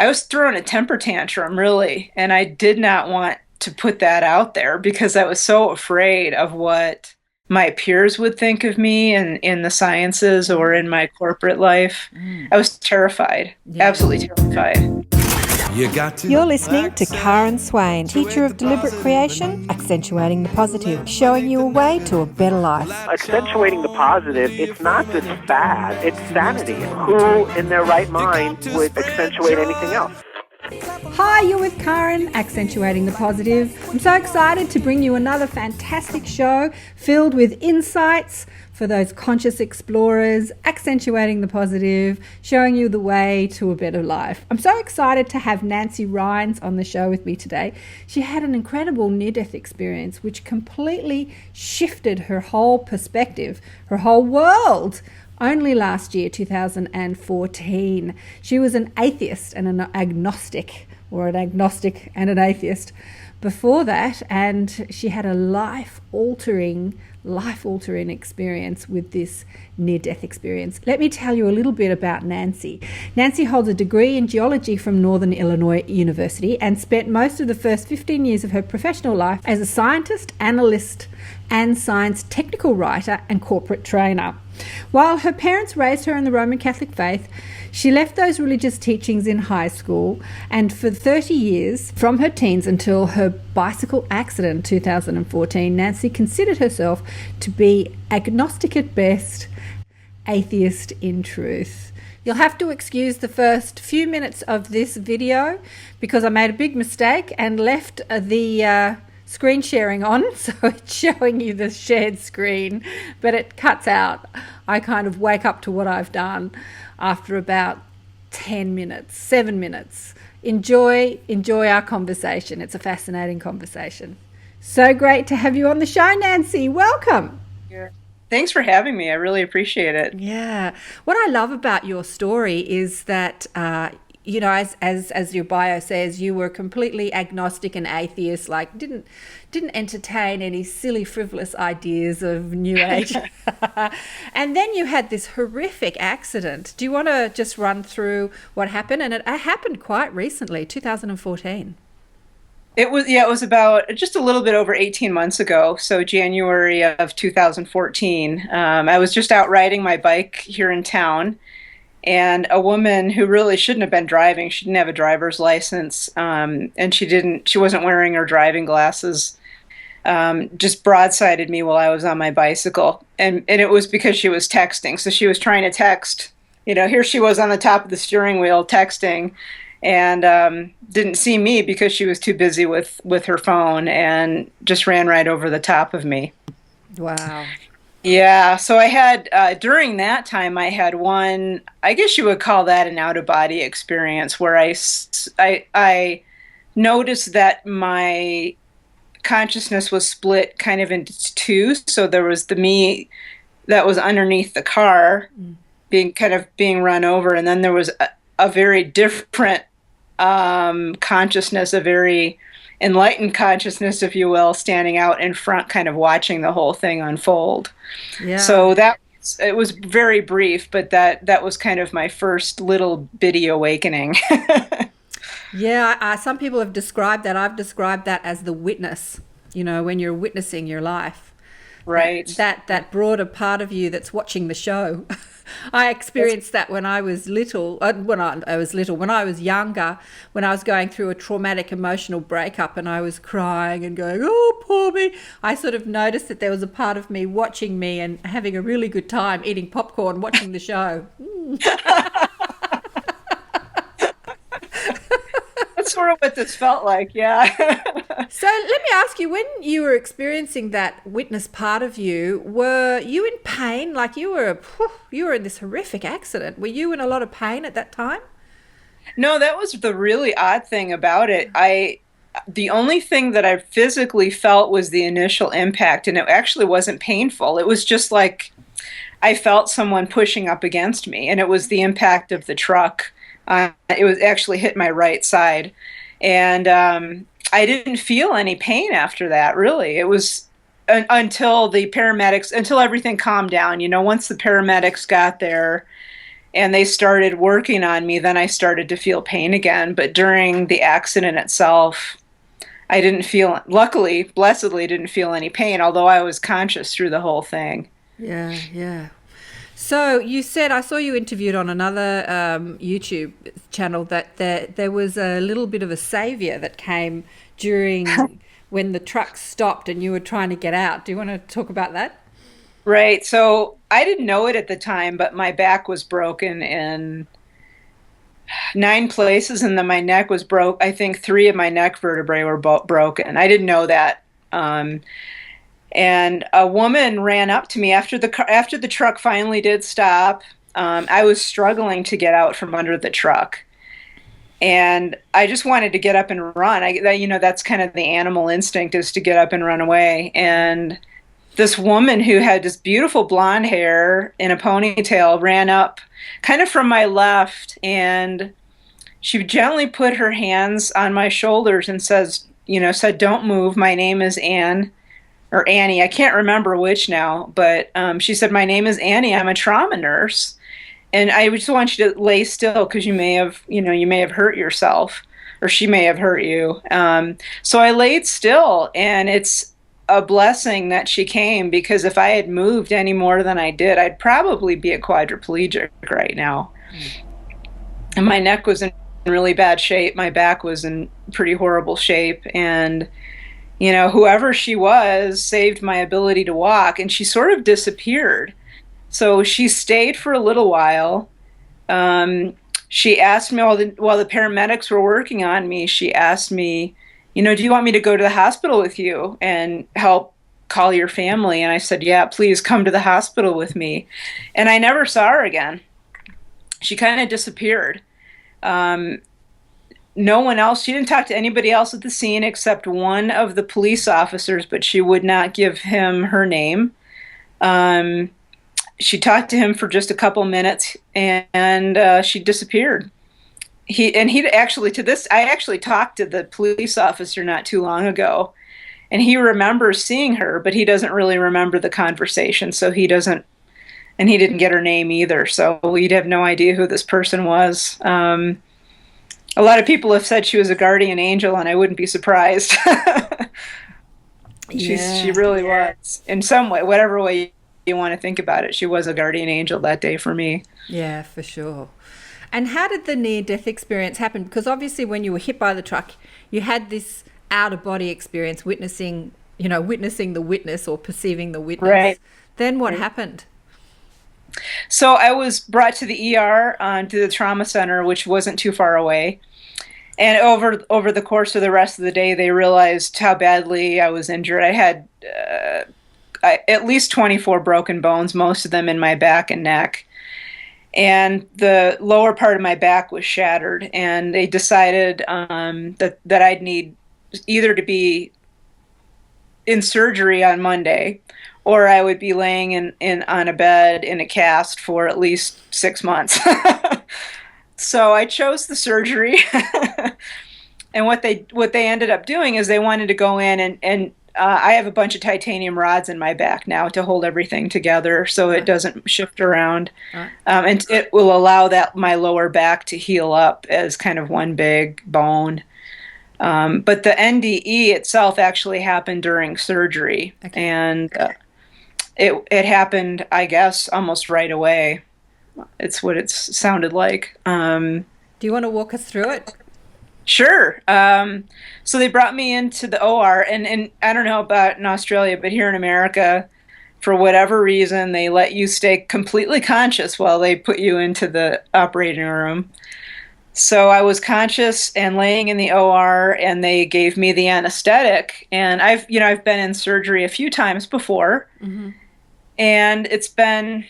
I was throwing a temper tantrum, really, and I did not want to put that out there because I was so afraid of what my peers would think of me in the sciences or in my corporate life. I was terrified, Yeah. absolutely terrified. You're listening to KAren Swain, teacher of deliberate creation, accentuating the positive, showing you a way to a better life. Accentuating the positive, it's not just fad, it's sanity. Who in their right mind would accentuate anything else? Hi, you're with Karen, accentuating the positive. I'm so excited to bring you another fantastic show filled with insights for those conscious explorers, accentuating the positive, showing you the way to a better life. I'm so excited to have Nancy Rynes on the show with me today. She had an incredible near-death experience which completely shifted her whole perspective, her whole world. Only last year, 2014. She was an atheist and an agnostic, or an agnostic and an atheist before that, and she had a life-altering experience with this near-death experience. Let me tell you a little bit about Nancy. Nancy holds a degree in geology from Northern Illinois University and spent most of the first 15 years of her professional life as a scientist, analyst, and science technical writer and corporate trainer. While her parents raised her in the Roman Catholic faith, she left those religious teachings in high school, and for 30 years, from her teens until her bicycle accident in 2014, Nancy considered herself to be agnostic at best, atheist in truth. You'll have to excuse the first few minutes of this video because I made a big mistake and left the screen sharing on, so it's showing you the shared screen, but it cuts out. I kind of wake up to what I've done after about 10 minutes, 7 minutes. Enjoy our conversation. It's a fascinating conversation. So great to have you on the show, Nancy. Welcome. Yeah. Thanks for having me. I really appreciate it. Yeah. What I love about your story is that as your bio says, you were completely agnostic and atheist, like didn't entertain any silly, frivolous ideas of New Age. And then you had this horrific accident. Do you want to just run through what happened? And it happened quite recently, 2014. It was about just a little bit over 18 months ago, so January of 2014. I was just out riding my bike here in town, and a woman who really shouldn't have been driving, she didn't have a driver's license, and she wasn't wearing her driving glasses, just broadsided me while I was on my bicycle. And it was because she was texting. So she was trying to text, here she was on the top of the steering wheel texting, and didn't see me because she was too busy with her phone, and just ran right over the top of me. Wow. Yeah, so I had, during that time, I had one, I guess you would call that an out-of-body experience, where I noticed that my consciousness was split kind of into two. So there was the me that was underneath the car being run over, and then there was a very different consciousness, a very enlightened consciousness, if you will, standing out in front, kind of watching the whole thing unfold. Yeah. So it was very brief, but that was kind of my first little bitty awakening. Yeah, some people have described that. I've described that as the witness, when you're witnessing your life. Right. That broader part of you that's watching the show. I experienced that when I was little, when I was younger, when I was going through a traumatic emotional breakup and I was crying and going, oh, poor me. I sort of noticed that there was a part of me watching me and having a really good time eating popcorn, watching the show. That's sort of what this felt like, yeah. So let me ask you, when you were experiencing that witness part of you, were you in pain? Like you were in this horrific accident. Were you in a lot of pain at that time? No, that was the really odd thing about it. The only thing that I physically felt was the initial impact, and it actually wasn't painful. It was just like I felt someone pushing up against me, and it was the impact of the truck. It was actually hit my right side, and I didn't feel any pain after that, really. It was until everything calmed down. Once the paramedics got there and they started working on me. Then I started to feel pain again. But during the accident itself, I didn't feel, luckily, blessedly, didn't feel any pain, although I was conscious through the whole thing. Yeah, yeah. So you said, I saw you interviewed on another YouTube channel that there was a little bit of a savior that came during when the truck stopped and you were trying to get out. Do you want to talk about that? Right. So I didn't know it at the time, but my back was broken in 9 places, and then my neck was broke. I think 3 of my neck vertebrae were broken. I didn't know that. And a woman ran up to me after the truck finally did stop. I was struggling to get out from under the truck, and I just wanted to get up and run. That's kind of the animal instinct, is to get up and run away. And this woman who had this beautiful blonde hair in a ponytail ran up kind of from my left, and she gently put her hands on my shoulders and said, "Don't move. My name is Anne." Or Annie, I can't remember which now, but she said, "My name is Annie. I'm a trauma nurse, and I just want you to lay still because you may have hurt yourself, or she may have hurt you." So I laid still, and it's a blessing that she came, because if I had moved any more than I did, I'd probably be a quadriplegic right now. And my neck was in really bad shape. My back was in pretty horrible shape, and whoever she was saved my ability to walk, and she sort of disappeared. So she stayed for a little while. She asked me, while the paramedics were working on me, she asked me, "Do you want me to go to the hospital with you and help call your family?" And I said, "Yeah, please come to the hospital with me." And I never saw her again. She kind of disappeared. No one else, she didn't talk to anybody else at the scene except one of the police officers, but she would not give him her name. She talked to him for just a couple minutes, and she disappeared. I actually talked to the police officer not too long ago, and he remembers seeing her, but he doesn't really remember the conversation, so he didn't get her name either, so we'd have no idea who this person was. A lot of people have said she was a guardian angel, and I wouldn't be surprised. She really was. In some way, whatever way you want to think about it, she was a guardian angel that day for me. Yeah, for sure. And how did the near-death experience happen? Because obviously when you were hit by the truck, you had this out-of-body experience, witnessing the witness, or perceiving the witness. Right. Then what happened? So I was brought to the ER, to the trauma center, which wasn't too far away. And over the course of the rest of the day, they realized how badly I was injured. I had at least 24 broken bones, most of them in my back and neck. And the lower part of my back was shattered. And they decided that I'd need either to be in surgery on Monday, or I would be laying on a bed in a cast for at least 6 months. So I chose the surgery. And what they ended up doing is they wanted to go in, and I have a bunch of titanium rods in my back now to hold everything together so it doesn't shift around. And it will allow my lower back to heal up as kind of one big bone. But the NDE itself actually happened during surgery. Okay. And it happened, I guess, almost right away. It's what it sounded like. Do you want to walk us through it? Sure. So they brought me into the OR, and I don't know about in Australia, but here in America, for whatever reason, they let you stay completely conscious while they put you into the operating room. So I was conscious and laying in the OR, and they gave me the anesthetic. And I've been in surgery a few times before, and it's been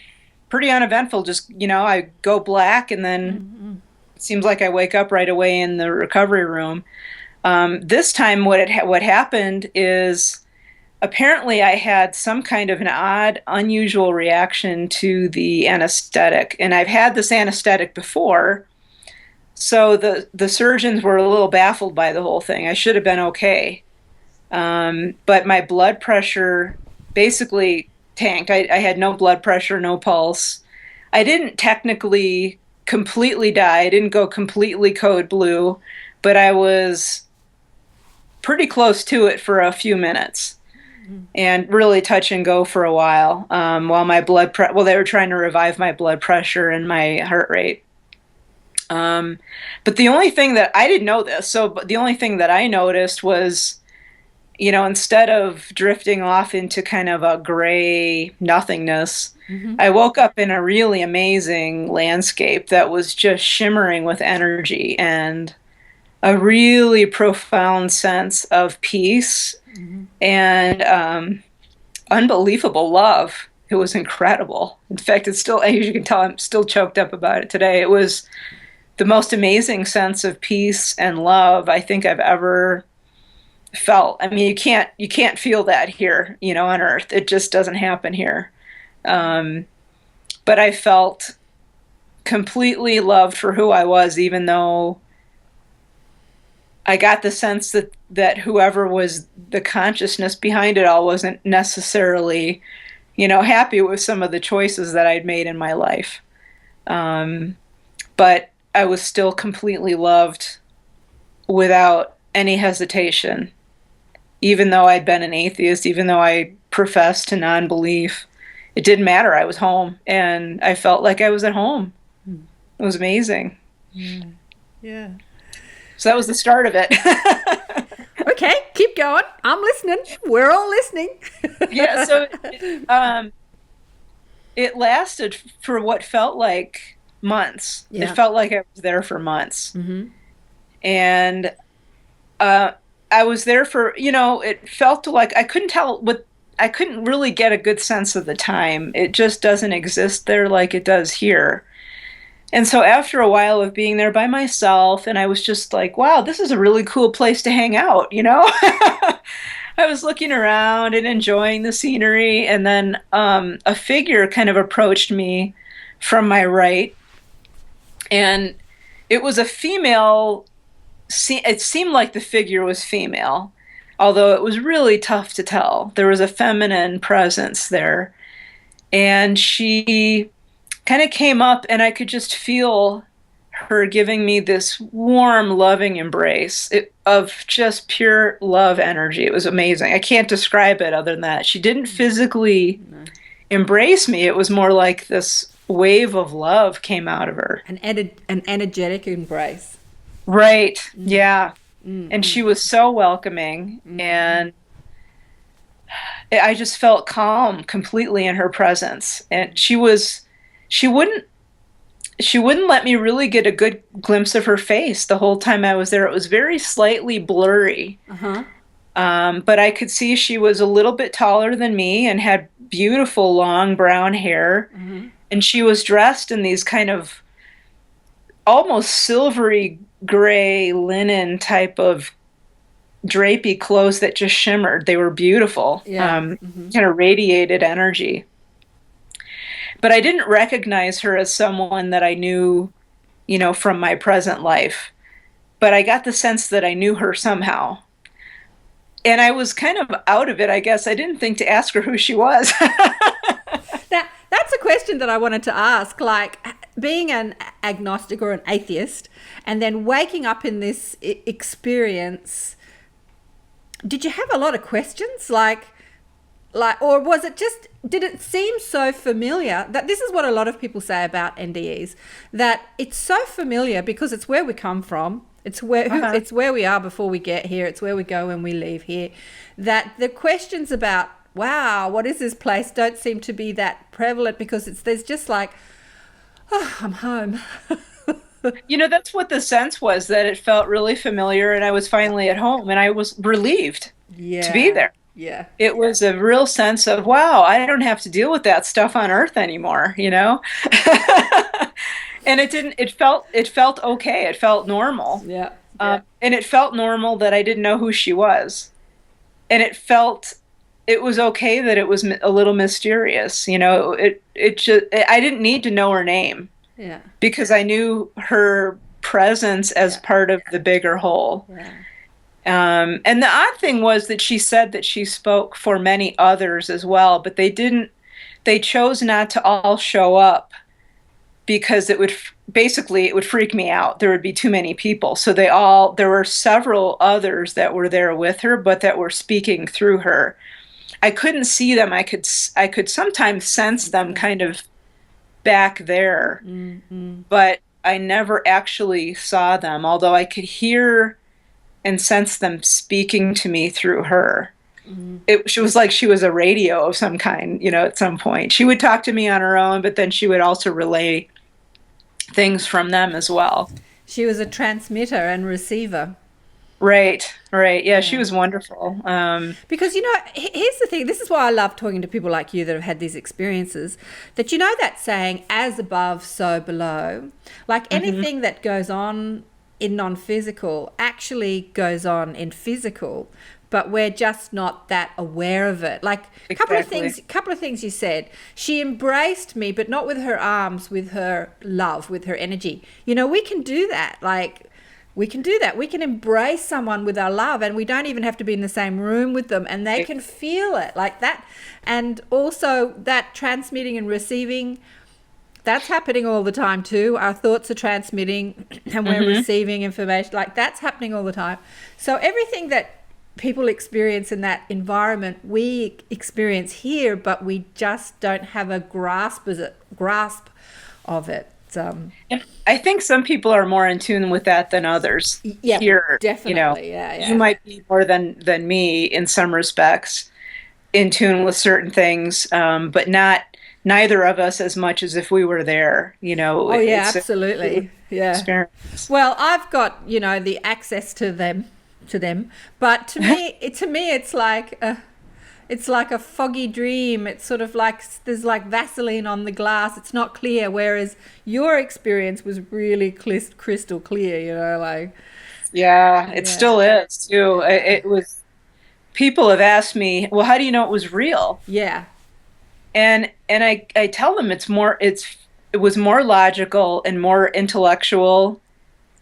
pretty uneventful. Just, I go black, and then it seems like I wake up right away in the recovery room. This time, what happened is apparently I had some kind of an odd, unusual reaction to the anesthetic, and I've had this anesthetic before. So the surgeons were a little baffled by the whole thing. I should have been okay. But my blood pressure basically tanked. I had no blood pressure, no pulse. I didn't technically completely die. I didn't go completely code blue, but I was pretty close to it for a few minutes and really touch and go for a while, while my they were trying to revive my blood pressure and my heart rate. But the only thing that I didn't know this, but the only thing that I noticed was, instead of drifting off into kind of a gray nothingness, I woke up in a really amazing landscape that was just shimmering with energy and a really profound sense of peace and unbelievable love. It was incredible. In fact, it's still, as you can tell, I'm still choked up about it today. It was the most amazing sense of peace and love I think I've ever felt. I mean, you can't feel that here, on Earth. It just doesn't happen here. But I felt completely loved for who I was, even though I got the sense that whoever was the consciousness behind it all wasn't necessarily, happy with some of the choices that I'd made in my life. But I was still completely loved without any hesitation, even though I'd been an atheist, even though I professed to non-belief. It didn't matter. I was home, and I felt like I was at home. It was amazing. Yeah. So that was the start of it. Okay, keep going. I'm listening. We're all listening. Yeah, so it lasted for what felt like months. Yeah. It felt like I was there for months. And I was there for, it felt like I couldn't really get a good sense of the time. It just doesn't exist there like it does here. And so after a while of being there by myself, and I was just like, wow, this is a really cool place to hang out, I was looking around and enjoying the scenery, and then a figure kind of approached me from my right, and it was a female. It seemed like the figure was female, although it was really tough to tell. There was a feminine presence there, and she kind of came up, and I could just feel her giving me this warm, loving embrace of just pure love energy. It was amazing. I can't describe it other than that. She didn't physically embrace me. It was more like this wave of love came out of her. An energetic embrace. Right. Yeah. And she was so welcoming, and I just felt calm completely in her presence. And she wouldn't let me really get a good glimpse of her face the whole time I was there. It was very slightly blurry. But I could see she was a little bit taller than me and had beautiful long brown hair. And she was dressed in these kind of almost silvery gray linen type of drapey clothes that just shimmered. They were beautiful. Kind of radiated energy. But I didn't recognize her as someone that I knew, from my present life. But I got the sense that I knew her somehow. And I was kind of out of it, I guess. I didn't think to ask her who she was. Now, that's a question that I wanted to ask. Like, being an agnostic or an atheist, and then waking up in this experience, did you have a lot of questions? Like, or was it just, did it seem so familiar? That this is what a lot of people say about NDEs, that it's so familiar because it's where we come from. It's where it's where we are before we get here. It's where we go when we leave here. That the questions about, wow, what is this place, don't seem to be that prevalent, because there's just like, oh, I'm home. That's what the sense was, that it felt really familiar, and I was finally at home, and I was relieved to be there. Yeah. It was a real sense of, wow, I don't have to deal with that stuff on Earth anymore, And it felt okay. It felt normal. Yeah. And it felt normal that I didn't know who she was. And it was okay that it was a little mysterious. I didn't need to know her name. Yeah. Because I knew her presence as part of the bigger whole. Yeah. And the odd thing was that she said that she spoke for many others as well, but they chose not to all show up because basically it would freak me out. There would be too many people. So there were several others that were there with her, but that were speaking through her. I couldn't see them. I could sometimes sense them kind of back there, but I never actually saw them, although I could hear and sense them speaking to me through her. She was like she was a radio of some kind, at some point. She would talk to me on her own, but then she would also relay things from them as well. She was a transmitter and receiver. Right. Yeah, she was wonderful. Because, here's the thing. This is why I love talking to people like you that have had these experiences, that that saying, as above, so below. Like anything that goes on in non-physical actually goes on in physical, but we're just not that aware of it. Like a couple of things you said. She embraced me, but not with her arms, with her love, with her energy. We can do that. We can do that. We can embrace someone with our love, and we don't even have to be in the same room with them, and they can feel it like that. And also that transmitting and receiving, that's happening all the time too. Our thoughts are transmitting and we're receiving information. Like that's happening all the time. So everything that people experience in that environment, we experience here, but we just don't have a grasp of it. And I think some people are more in tune with that than others. Yeah, here, definitely. Yeah. You might be more than me in some respects, in tune with certain things, but neither of us as much as if we were there. Oh yeah, absolutely. Yeah. Experience. Well, I've got the access to them, but to me, it's like a foggy dream. It's sort of like there's like Vaseline on the glass. It's not clear, whereas your experience was really crystal clear, Yeah, it still is too. It was, people have asked me, well, how do you know it was real? Yeah. And I tell them it was more logical and more intellectual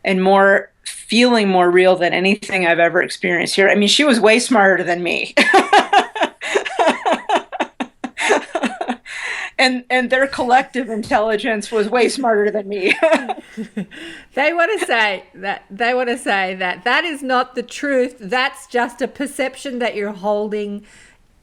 and more feeling more real than anything I've ever experienced here. I mean, she was way smarter than me. And their collective intelligence was way smarter than me. They want to say that is not the truth. That's just a perception that you're holding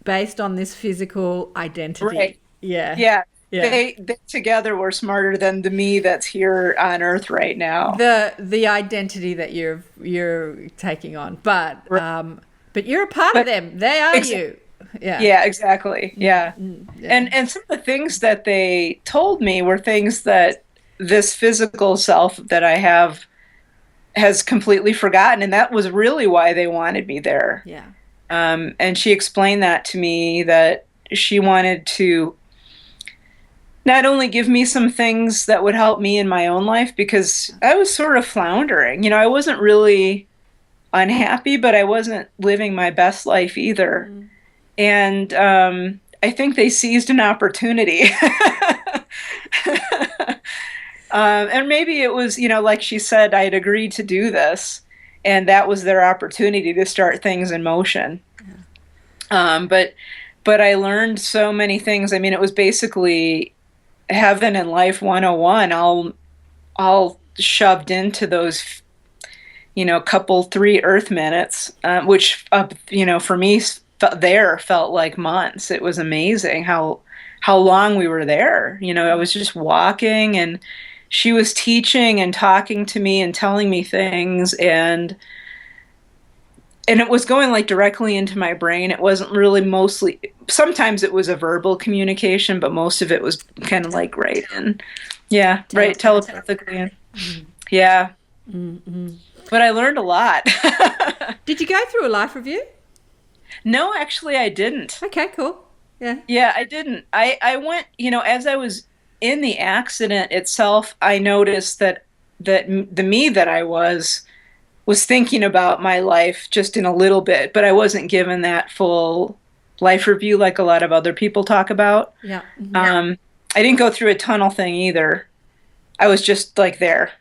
based on this physical identity. Right. Yeah. They together were smarter than the me that's here on Earth right now. The identity that you're taking on, but you're a part of them. They are you. Yeah, exactly. Yeah. And some of the things that they told me were things that this physical self that I have has completely forgotten, and that was really why they wanted me there. Yeah. And she explained that to me, that she wanted to not only give me some things that would help me in my own life, because I was sort of floundering. I wasn't really unhappy, but I wasn't living my best life either. And I think they seized an opportunity. And maybe it was, like she said, I had agreed to do this, and that was their opportunity to start things in motion. But I learned so many things. I mean, it was basically Heaven and Life 101, all shoved into those, couple 3 Earth minutes, which, for me felt like months. It was amazing how long we were there. I was just walking, and she was teaching and talking to me and telling me things, and it was going like directly into my brain. It wasn't really sometimes it was a verbal communication, but most of it was kind of like right in. Yeah, right, telepathically. Yeah. But I learned a lot. Did you go through a life review? No, actually I didn't. Okay, cool. Yeah. Yeah, I didn't. I went, as I was in the accident itself, I noticed that the me that I was thinking about my life just in a little bit, but I wasn't given that full life review like a lot of other people talk about. Yeah. I didn't go through a tunnel thing either. I was just like there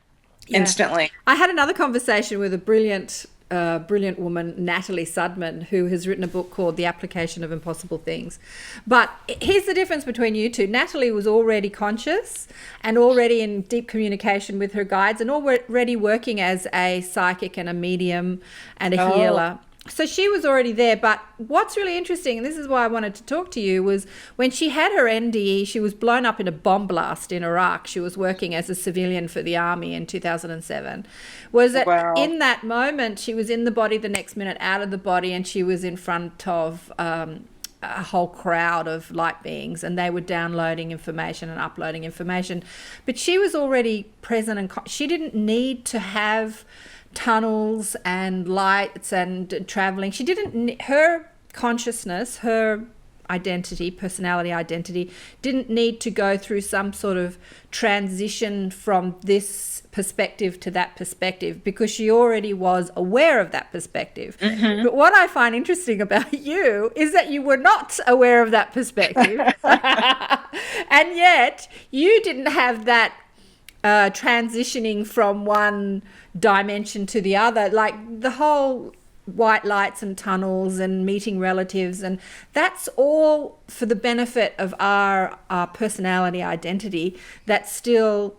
instantly. I had another conversation with a brilliant brilliant woman, Natalie Sudman, who has written a book called The Application of Impossible Things. But here's the difference between you two. Natalie was already conscious and already in deep communication with her guides and already working as a psychic and a medium and a healer. So she was already there. But what's really interesting, and this is why I wanted to talk to you, was when she had her NDE, she was blown up in a bomb blast in Iraq. She was working as a civilian for the army in 2007. Was that in that moment, she was in the body, the next minute out of the body, and she was in front of a whole crowd of light beings, and they were downloading information and uploading information. But she was already present, and she didn't need to have tunnels and lights and traveling. She didn't, her consciousness, her identity, personality identity, didn't need to go through some sort of transition from this perspective to that perspective, because she already was aware of that perspective. But what I find interesting about you is that you were not aware of that perspective. And yet you didn't have that transitioning from one dimension to the other, like the whole white lights and tunnels and meeting relatives, and that's all for the benefit of our personality identity that's still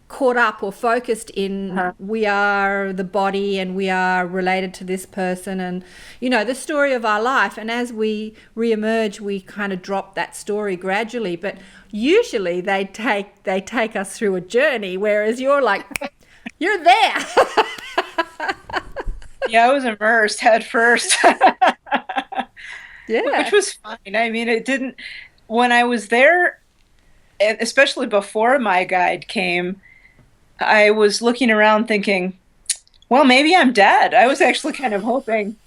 caught up or focused in we are the body and we are related to this person, and you know, the story of our life. And as we re-emerge, we kind of drop that story gradually, but usually they take us through a journey, whereas you're like you're there. Yeah, I was immersed head first. Yeah, which was fine. I mean, it didn't, when I was there, and especially before my guide came, I was looking around thinking, well, maybe I'm dead. I was actually kind of hoping,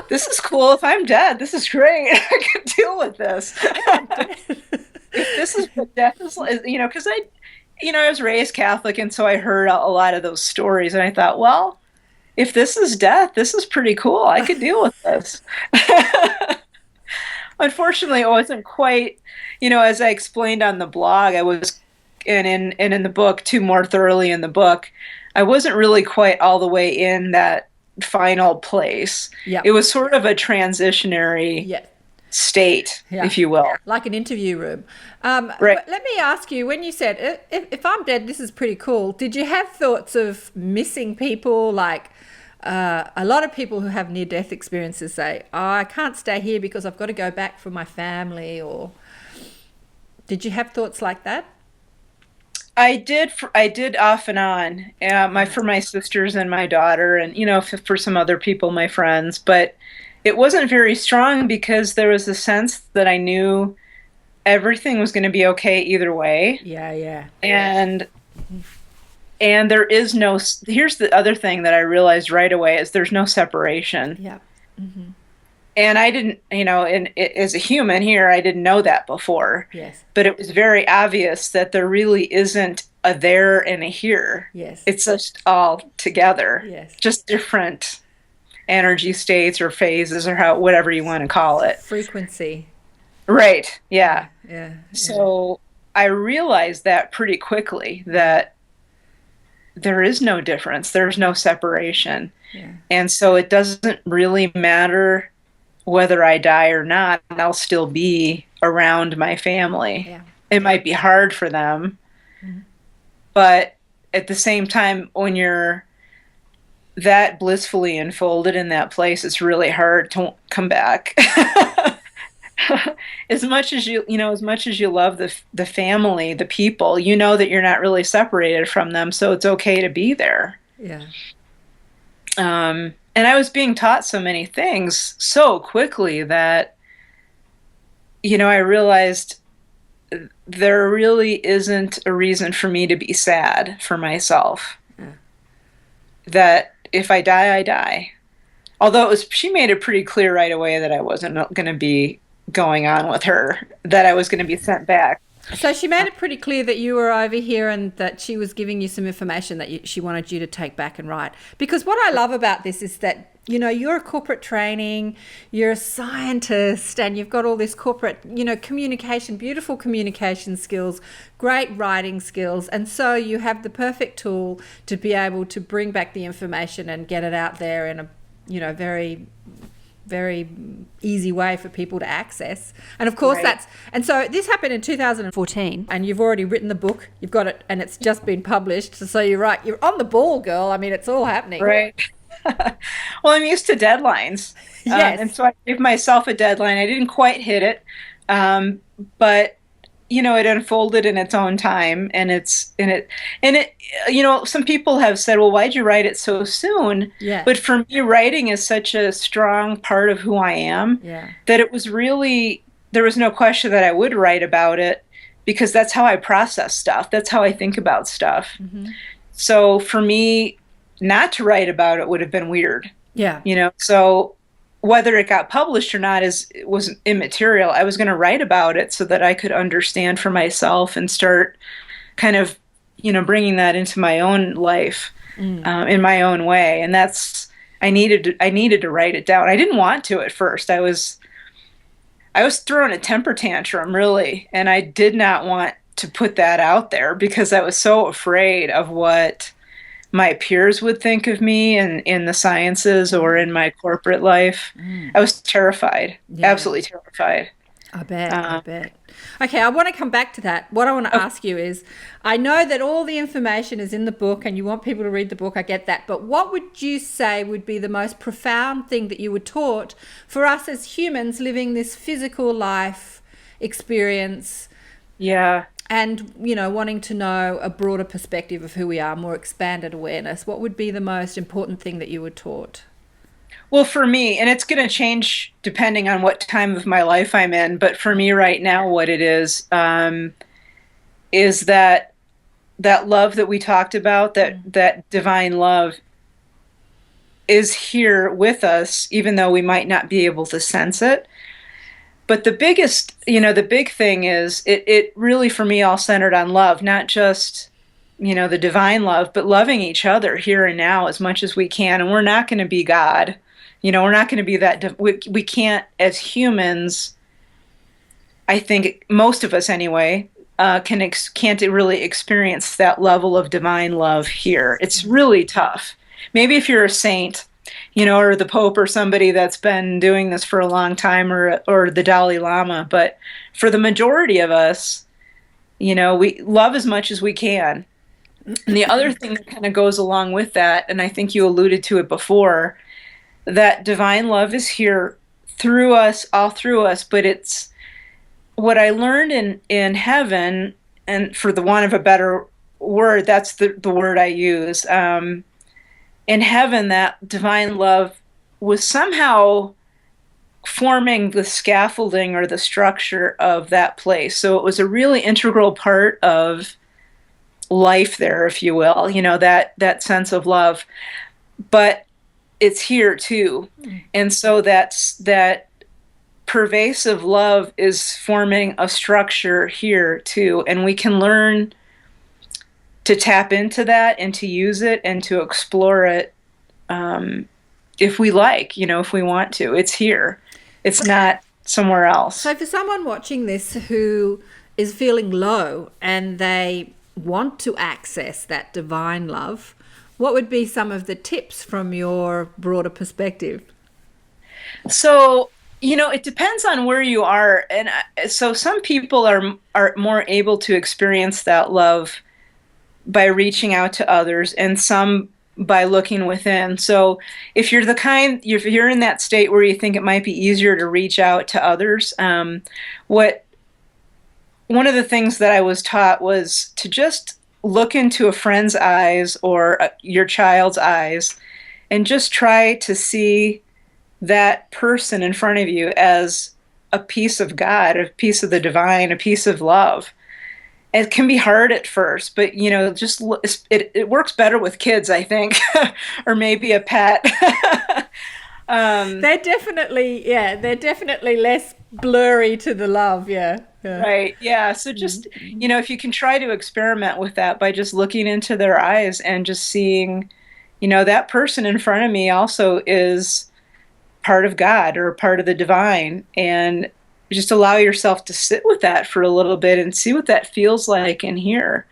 this is cool. If I'm dead, this is great. I can deal with this. If this is what death is, you know, because I was raised Catholic, and so I heard a lot of those stories, and I thought, well, if this is death, this is pretty cool. I could deal with this. Unfortunately, it wasn't quite, as I explained on the blog, I was, and in the book, too, more thoroughly in the book, I wasn't really quite all the way in that final place. Yeah. It was sort of a transitionary state, if you will. Like an interview room. Right. Let me ask you, when you said, if I'm dead, this is pretty cool, did you have thoughts of missing people? Like a lot of people who have near-death experiences say, oh, I can't stay here because I've got to go back for my family. Or did you have thoughts like that? I did off and on, for my sisters and my daughter, and for some other people, my friends, but it wasn't very strong because there was a sense that I knew everything was going to be okay either way. Yeah. And there is no, here's the other thing that I realized right away is there's no separation. Yeah. Mm-hmm. And I didn't, as a human here, I didn't know that before. Yes. But it was very obvious that there really isn't a there and a here. Yes. It's just all together. Yes. Just different energy states or phases or whatever you want to call it. Frequency. Right. Yeah. Yeah. So I realized that pretty quickly, that there is no difference. There's no separation. Yeah. And so it doesn't really matter whether I die or not, I'll still be around my family. Yeah. It might be hard for them, but at the same time, when you're that blissfully enfolded in that place, it's really hard to come back. As much as as much as you love the family, the people, that you're not really separated from them, so it's okay to be there. Yeah. And I was being taught so many things so quickly that, I realized there really isn't a reason for me to be sad for myself. Yeah. That if I die, I die. Although she made it pretty clear right away that I wasn't going to be going on with her, that I was going to be sent back. So she made it pretty clear that you were over here and that she was giving you some information that she wanted you to take back and write. Because what I love about this is that, you know, you're a corporate training, you're a scientist, and you've got all this corporate, you know, communication, beautiful communication skills, great writing skills. And so you have the perfect tool to be able to bring back the information and get it out there in a, you know, very easy way for people to access. And of course and so this happened in 2014 and you've already written the book, you've got it, and it's just been published. So you're right, you're on the ball, girl. I mean, it's all happening. Right. Well, I'm used to deadlines. Yes. And so I gave myself a deadline. I didn't quite hit it. But you know, it unfolded in its own time, and you know, some people have said, well, why'd you write it so soon? Yeah. But for me, writing is such a strong part of who I am that it was really, there was no question that I would write about it, because that's how I process stuff. That's how I think about stuff. Mm-hmm. So for me, not to write about it would have been weird. Yeah. You know, so whether it got published or not was immaterial. I was going to write about it so that I could understand for myself and start kind of, you know, bringing that into my own life in my own way. And I needed to write it down. I didn't want to at first. I was throwing a temper tantrum, really, and I did not want to put that out there because I was so afraid of what my peers would think of me in the sciences or in my corporate life. I was terrified, absolutely terrified. I bet. Okay, I want to come back to that. What I want to ask you is, I know that all the information is in the book and you want people to read the book, I get that, but what would you say would be the most profound thing that you were taught for us as humans living this physical life experience? Yeah. And, you know, wanting to know a broader perspective of who we are, more expanded awareness. What would be the most important thing that you were taught? Well, for me, and it's going to change depending on what time of my life I'm in, but for me right now, what it is that love that we talked about, that divine love is here with us, even though we might not be able to sense it. But the big thing is it really, for me, all centered on love, not just, you know, the divine love, but loving each other here and now as much as we can. And we're not going to be God. You know, we're not going to be that. We can't, as humans, I think most of us anyway, can't really experience that level of divine love here. It's really tough. Maybe if you're a saint, you know, or the Pope or somebody that's been doing this for a long time, or the Dalai Lama. But for the majority of us, you know, we love as much as we can. And the other thing that kind of goes along with that, and I think you alluded to it before, that divine love is here through us, all through us, but it's what I learned in heaven, and for the want of a better word, that's the word I use. In heaven, that divine love was somehow forming the scaffolding or the structure of that place. So it was a really integral part of life there, if you will, you know, that sense of love. But it's here too. And so that pervasive love is forming a structure here too. And we can learn to tap into that and to use it and to explore it if we like, you know, if we want to. It's here. It's not somewhere else. So for someone watching this who is feeling low and they want to access that divine love, what would be some of the tips from your broader perspective? So, you know, it depends on where you are. And so some people are more able to experience that love by reaching out to others, and some by looking within. So if you're if you're in that state where you think it might be easier to reach out to others, one of the things that I was taught was to just look into a friend's eyes or your child's eyes and just try to see that person in front of you as a piece of God, a piece of the divine, a piece of love. It can be hard at first, but, you know, just it works better with kids, I think, or maybe a pet. They're definitely less blurry to the love. Yeah. Yeah. Right. Yeah. So just, if you can try to experiment with that by just looking into their eyes and just seeing, that person in front of me also is part of God or part of the divine. And just allow yourself to sit with that for a little bit and see what that feels like in here.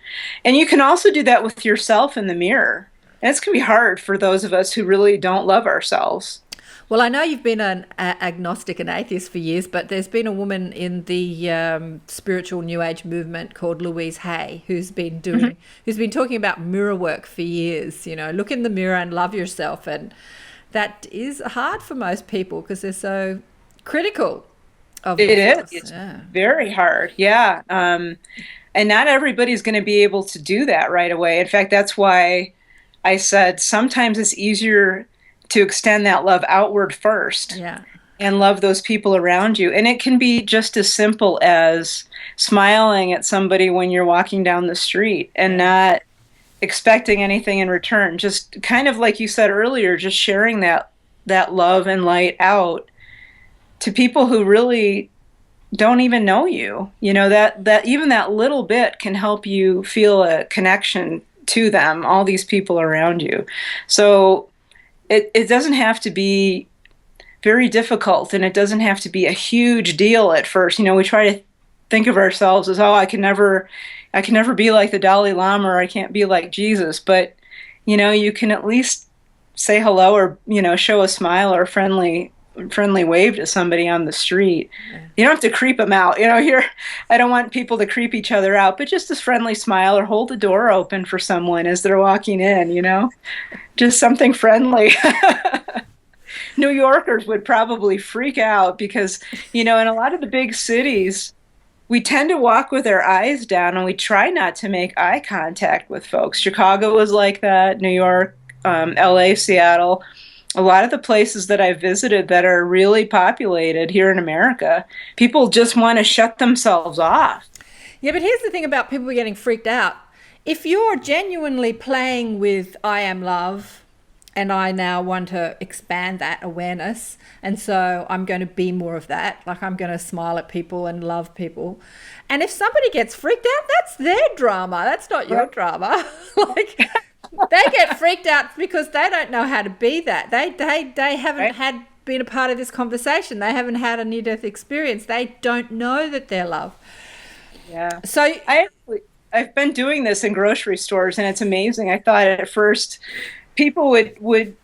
And you can also do that with yourself in the mirror. And it's going to be hard for those of us who really don't love ourselves. Well, I know you've been an agnostic and atheist for years, but there's been a woman in the spiritual New Age movement called Louise Hay who's been talking about mirror work for years. Look in the mirror and love yourself, and that is hard for most people because they're so critical of themselves. It is. It's very hard. Yeah. And not everybody's going to be able to do that right away. In fact, that's why I said sometimes it's easier to extend that love outward first. Yeah. And love those people around you. And it can be just as simple as smiling at somebody when you're walking down the street and not expecting anything in return. Just kind of like you said earlier, just sharing that love and light out to people who really don't even know you. That even that little bit can help you feel a connection to them, all these people around you. So it doesn't have to be very difficult, and it doesn't have to be a huge deal at first. We try to think of ourselves as, I can never be like the Dalai Lama, or I can't be like Jesus. But, you can at least say hello or, show a smile or a friendly wave to somebody on the street. You don't have to creep them out. Here, I don't want people to creep each other out, but just a friendly smile or hold the door open for someone as they're walking in, just something friendly. New Yorkers would probably freak out because, in a lot of the big cities, we tend to walk with our eyes down and we try not to make eye contact with folks. Chicago was like that, New York, LA, Seattle. A lot of the places that I've visited that are really populated here in America, people just want to shut themselves off. Yeah, but here's the thing about people getting freaked out. If you're genuinely playing with I am love, and I now want to expand that awareness, and so I'm going to be more of that. Like, I'm going to smile at people and love people. And if somebody gets freaked out, that's their drama. That's not your drama. They get freaked out because they don't know how to be that. They haven't been a part of this conversation. They haven't had a near-death experience. They don't know that they're loved. Yeah. So I've been doing this in grocery stores, and it's amazing. I thought at first people would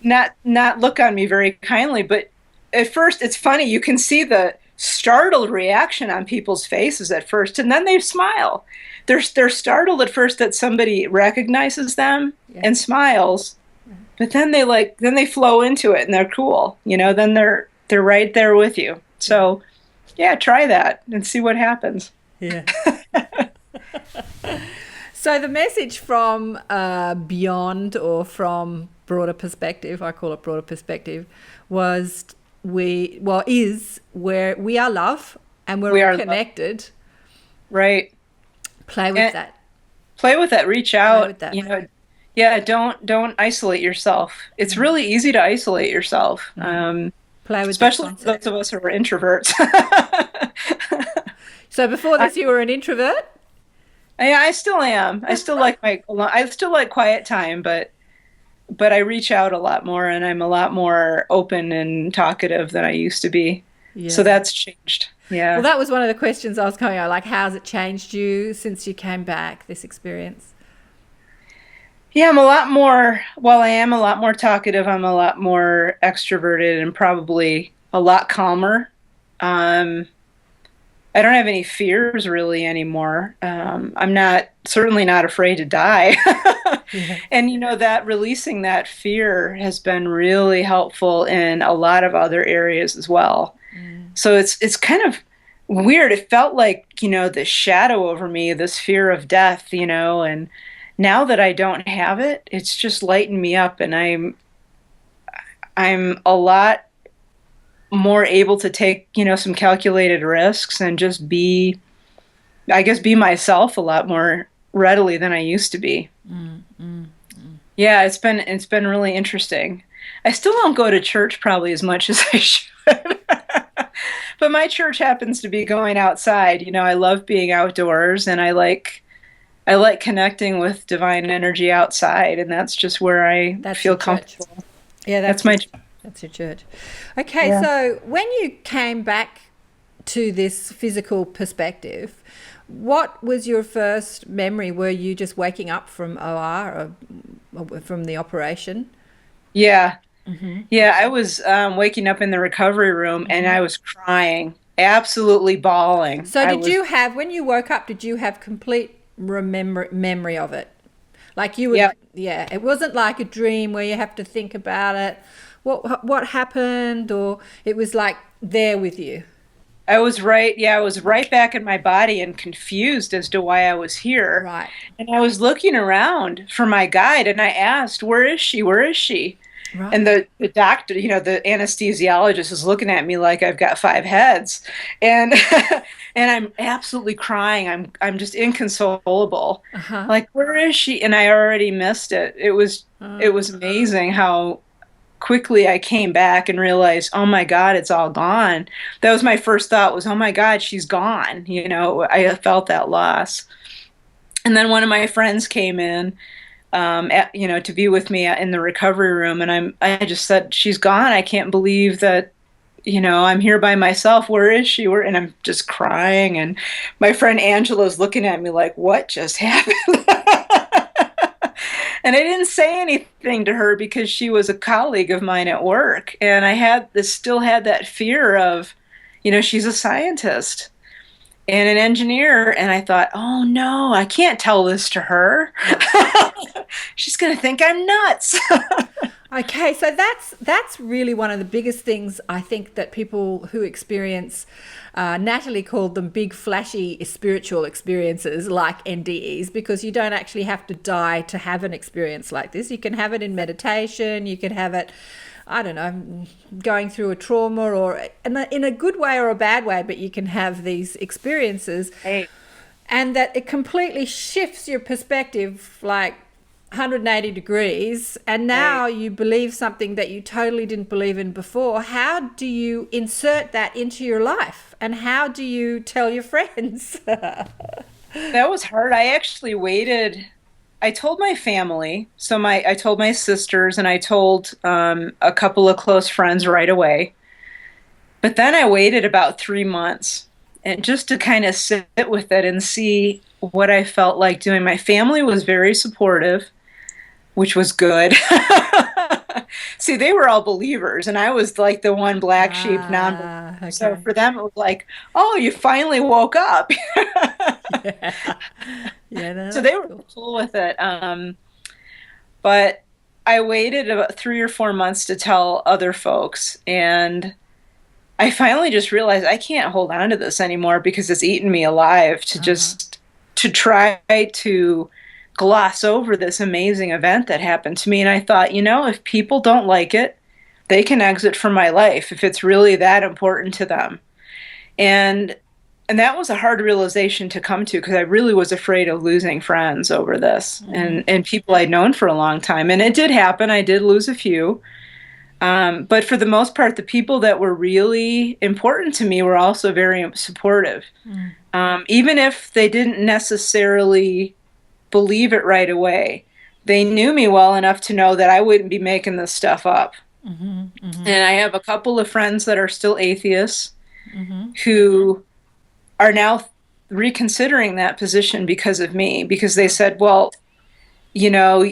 not look on me very kindly, but at first it's funny. You can see the startled reaction on people's faces at first, and then they smile. They're startled at first that somebody recognizes them and smiles, but then they flow into it and they're cool. Then they're right there with you. So yeah, try that and see what happens. Yeah. So the message from beyond, or from broader perspective, I call it broader perspective, is where we are love and we're all connected. Love. Right. Play with that. Play with that. Reach out. Play with that. Yeah. Don't isolate yourself. It's really easy to isolate yourself. Play with, especially those of us who are introverts. So before this, you were an introvert? Yeah, I still am. I still like quiet time, but I reach out a lot more, and I'm a lot more open and talkative than I used to be. Yeah. So that's changed. Yeah. Well, that was one of the questions I was coming on. Like, how's it changed you since you came back, this experience? Yeah, I'm a lot more, while I am a lot more talkative, I'm a lot more extroverted and probably a lot calmer. I don't have any fears really anymore. I'm certainly not afraid to die. Yeah. And that releasing that fear has been really helpful in a lot of other areas as well. So it's kind of weird. It felt like, this shadow over me, this fear of death, and now that I don't have it, it's just lightened me up, and I'm a lot more able to take, some calculated risks and just be myself a lot more readily than I used to be. Yeah, it's been really interesting. I still don't go to church probably as much as I should. But my church happens to be going outside. You know, I love being outdoors, and I like connecting with divine energy outside, and that's just where I feel comfortable. Yeah, that's your church. Okay, yeah. So when you came back to this physical perspective, what was your first memory? Were you just waking up from OR or from the operation? Yeah. Yeah, I was waking up in the recovery room, and I was crying, absolutely bawling. So when you woke up, did you have complete memory of it? Like you would, yeah, it wasn't like a dream where you have to think about it. What happened, or it was like there with you? I was right back in my body and confused as to why I was here. Right. And I was looking around for my guide, and I asked, "Where is she? Where is she?" Right. And the doctor, you know, the anesthesiologist is looking at me like I've got 5 heads. And and I'm absolutely crying. I'm just inconsolable. Like, where is she? And I already missed it. It was amazing how quickly I came back and realized, oh my God, it's all gone. That was my first thought, was, oh my God, she's gone. You know, I felt that loss. And then one of my friends came in, to be with me in the recovery room. And I just said, she's gone. I can't believe that, you know, I'm here by myself. Where is she? And I'm just crying. And my friend Angela's looking at me like, what just happened? And I didn't say anything to her because she was a colleague of mine at work. And I still had that fear of, you know, she's a scientist and an engineer. And I thought, oh no, I can't tell this to her. She's going to think I'm nuts. Okay, so that's really one of the biggest things I think that people who experience, Natalie called them big flashy spiritual experiences like NDEs, because you don't actually have to die to have an experience like this. You can have it in meditation, you can have it, I don't know, going through a trauma, or in a good way or a bad way, but you can have these experiences. Hey. And that it completely shifts your perspective, like 180 degrees, and now you believe something that you totally didn't believe in before. How do you insert that into your life, and how do you tell your friends? That was hard. I actually waited. I told my family, I told my sisters, and I told a couple of close friends right away. But then I waited about 3 months, and just to kind of sit with it and see what I felt like doing. My family was very supportive, which was good. See, they were all believers, and I was like the one black sheep, non-believer. Okay. So for them, it was like, oh, you finally woke up. So they were cool with it. But I waited about 3 or 4 months to tell other folks, and I finally just realized I can't hold on to this anymore because it's eaten me alive to try to gloss over this amazing event that happened to me. And I thought, you know, if people don't like it, they can exit from my life if it's really that important to them. And that was a hard realization to come to, because I really was afraid of losing friends over this, and people I'd known for a long time. And it did happen. I did lose a few. But for the most part, the people that were really important to me were also very supportive. Even if they didn't necessarily believe it right away, they knew me well enough to know that I wouldn't be making this stuff up. And I have a couple of friends that are still atheists who are now reconsidering that position because of me, because they said, well, you know,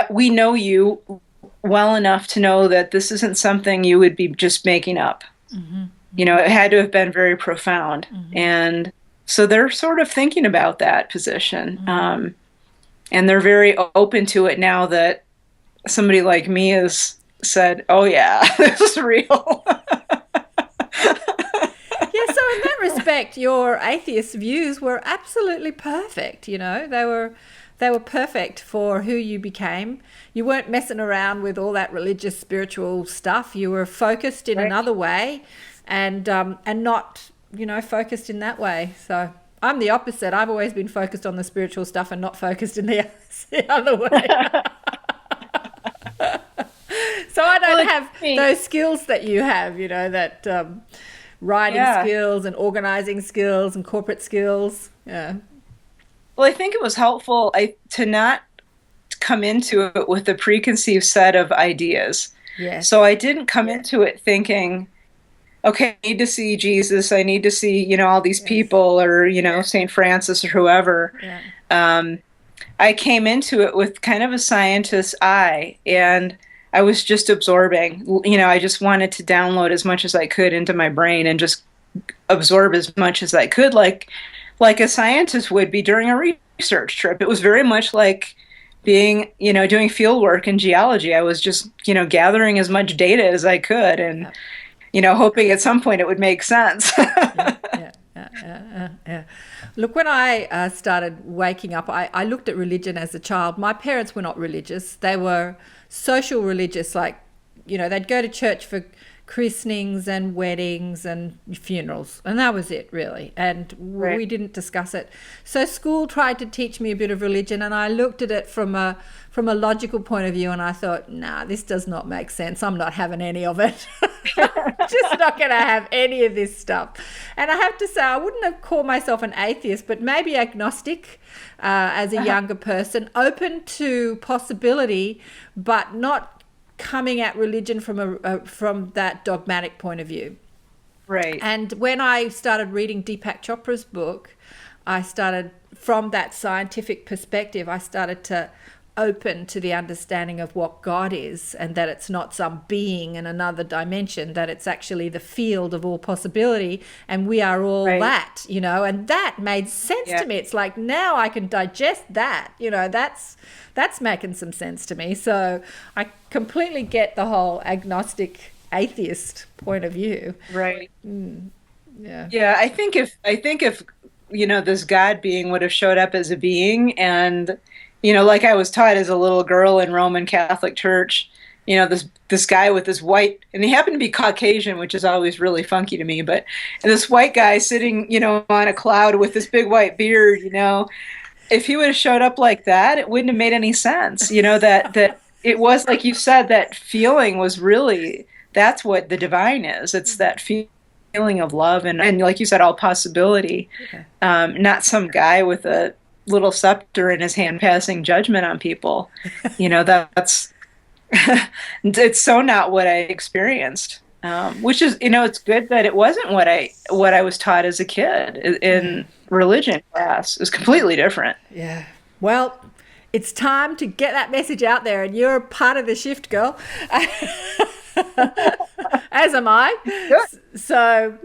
we know you well enough to know that this isn't something you would be just making up. You know, it had to have been very profound. And so they're sort of thinking about that position. And they're very open to it now that somebody like me has said, oh yeah, this is real. Yeah, so in that respect, your atheist views were absolutely perfect. You know, they were perfect for who you became. You weren't messing around with all that religious, spiritual stuff. You were focused in another way, and not, you know, focused in that way. So I'm the opposite. I've always been focused on the spiritual stuff and not focused in the other way. don't Well, have those skills that you have, that writing skills and organizing skills and corporate skills. Yeah. Well, I think it was helpful to not come into it with a preconceived set of ideas. Yes. So I didn't come into it thinking, okay, I need to see Jesus, I need to see, all these people, or, St. Francis or whoever. Yeah. I came into it with kind of a scientist's eye, and I was just absorbing. I just wanted to download as much as I could into my brain and just absorb as much as I could, like a scientist would be during a research trip. It was very much like being, doing field work in geology. I was just, gathering as much data as I could, and, hoping at some point it would make sense. Yeah. Look, when I started waking up, I looked at religion as a child. My parents were not religious. They were social religious, like, they'd go to church for christenings and weddings and funerals, and that was it, really. And we didn't discuss it. So school tried to teach me a bit of religion, and I looked at it from a logical point of view, and I thought, nah, this does not make sense. I'm not having any of it. Just not going to have any of this stuff. And I have to say, I wouldn't have called myself an atheist, but maybe agnostic as a younger person, open to possibility, but not coming at religion from that dogmatic point of view. Right. And when I started reading Deepak Chopra's book, I started, from that scientific perspective, I started to open to the understanding of what God is, and that it's not some being in another dimension, that it's actually the field of all possibility, and we are all that, and that made sense to me. It's like, now I can digest that, that's making some sense to me. So I completely get the whole agnostic atheist point of view. Right. Yeah. Yeah, I think if this God being would have showed up as a being, and like I was taught as a little girl in Roman Catholic Church, this guy with this white, and he happened to be Caucasian, which is always really funky to me, but this white guy sitting, on a cloud with this big white beard, if he would have showed up like that, it wouldn't have made any sense. That it was, like you said, that feeling was really, that's what the divine is. It's that feeling of love and like you said, all possibility, not some guy with a little scepter in his hand passing judgment on people. That's it's so not what I experienced, which is, it's good that it wasn't what I was taught as a kid in religion class. It was completely different. Yeah. Well, it's time to get that message out there, and you're part of the shift, girl. As am I. Good. So,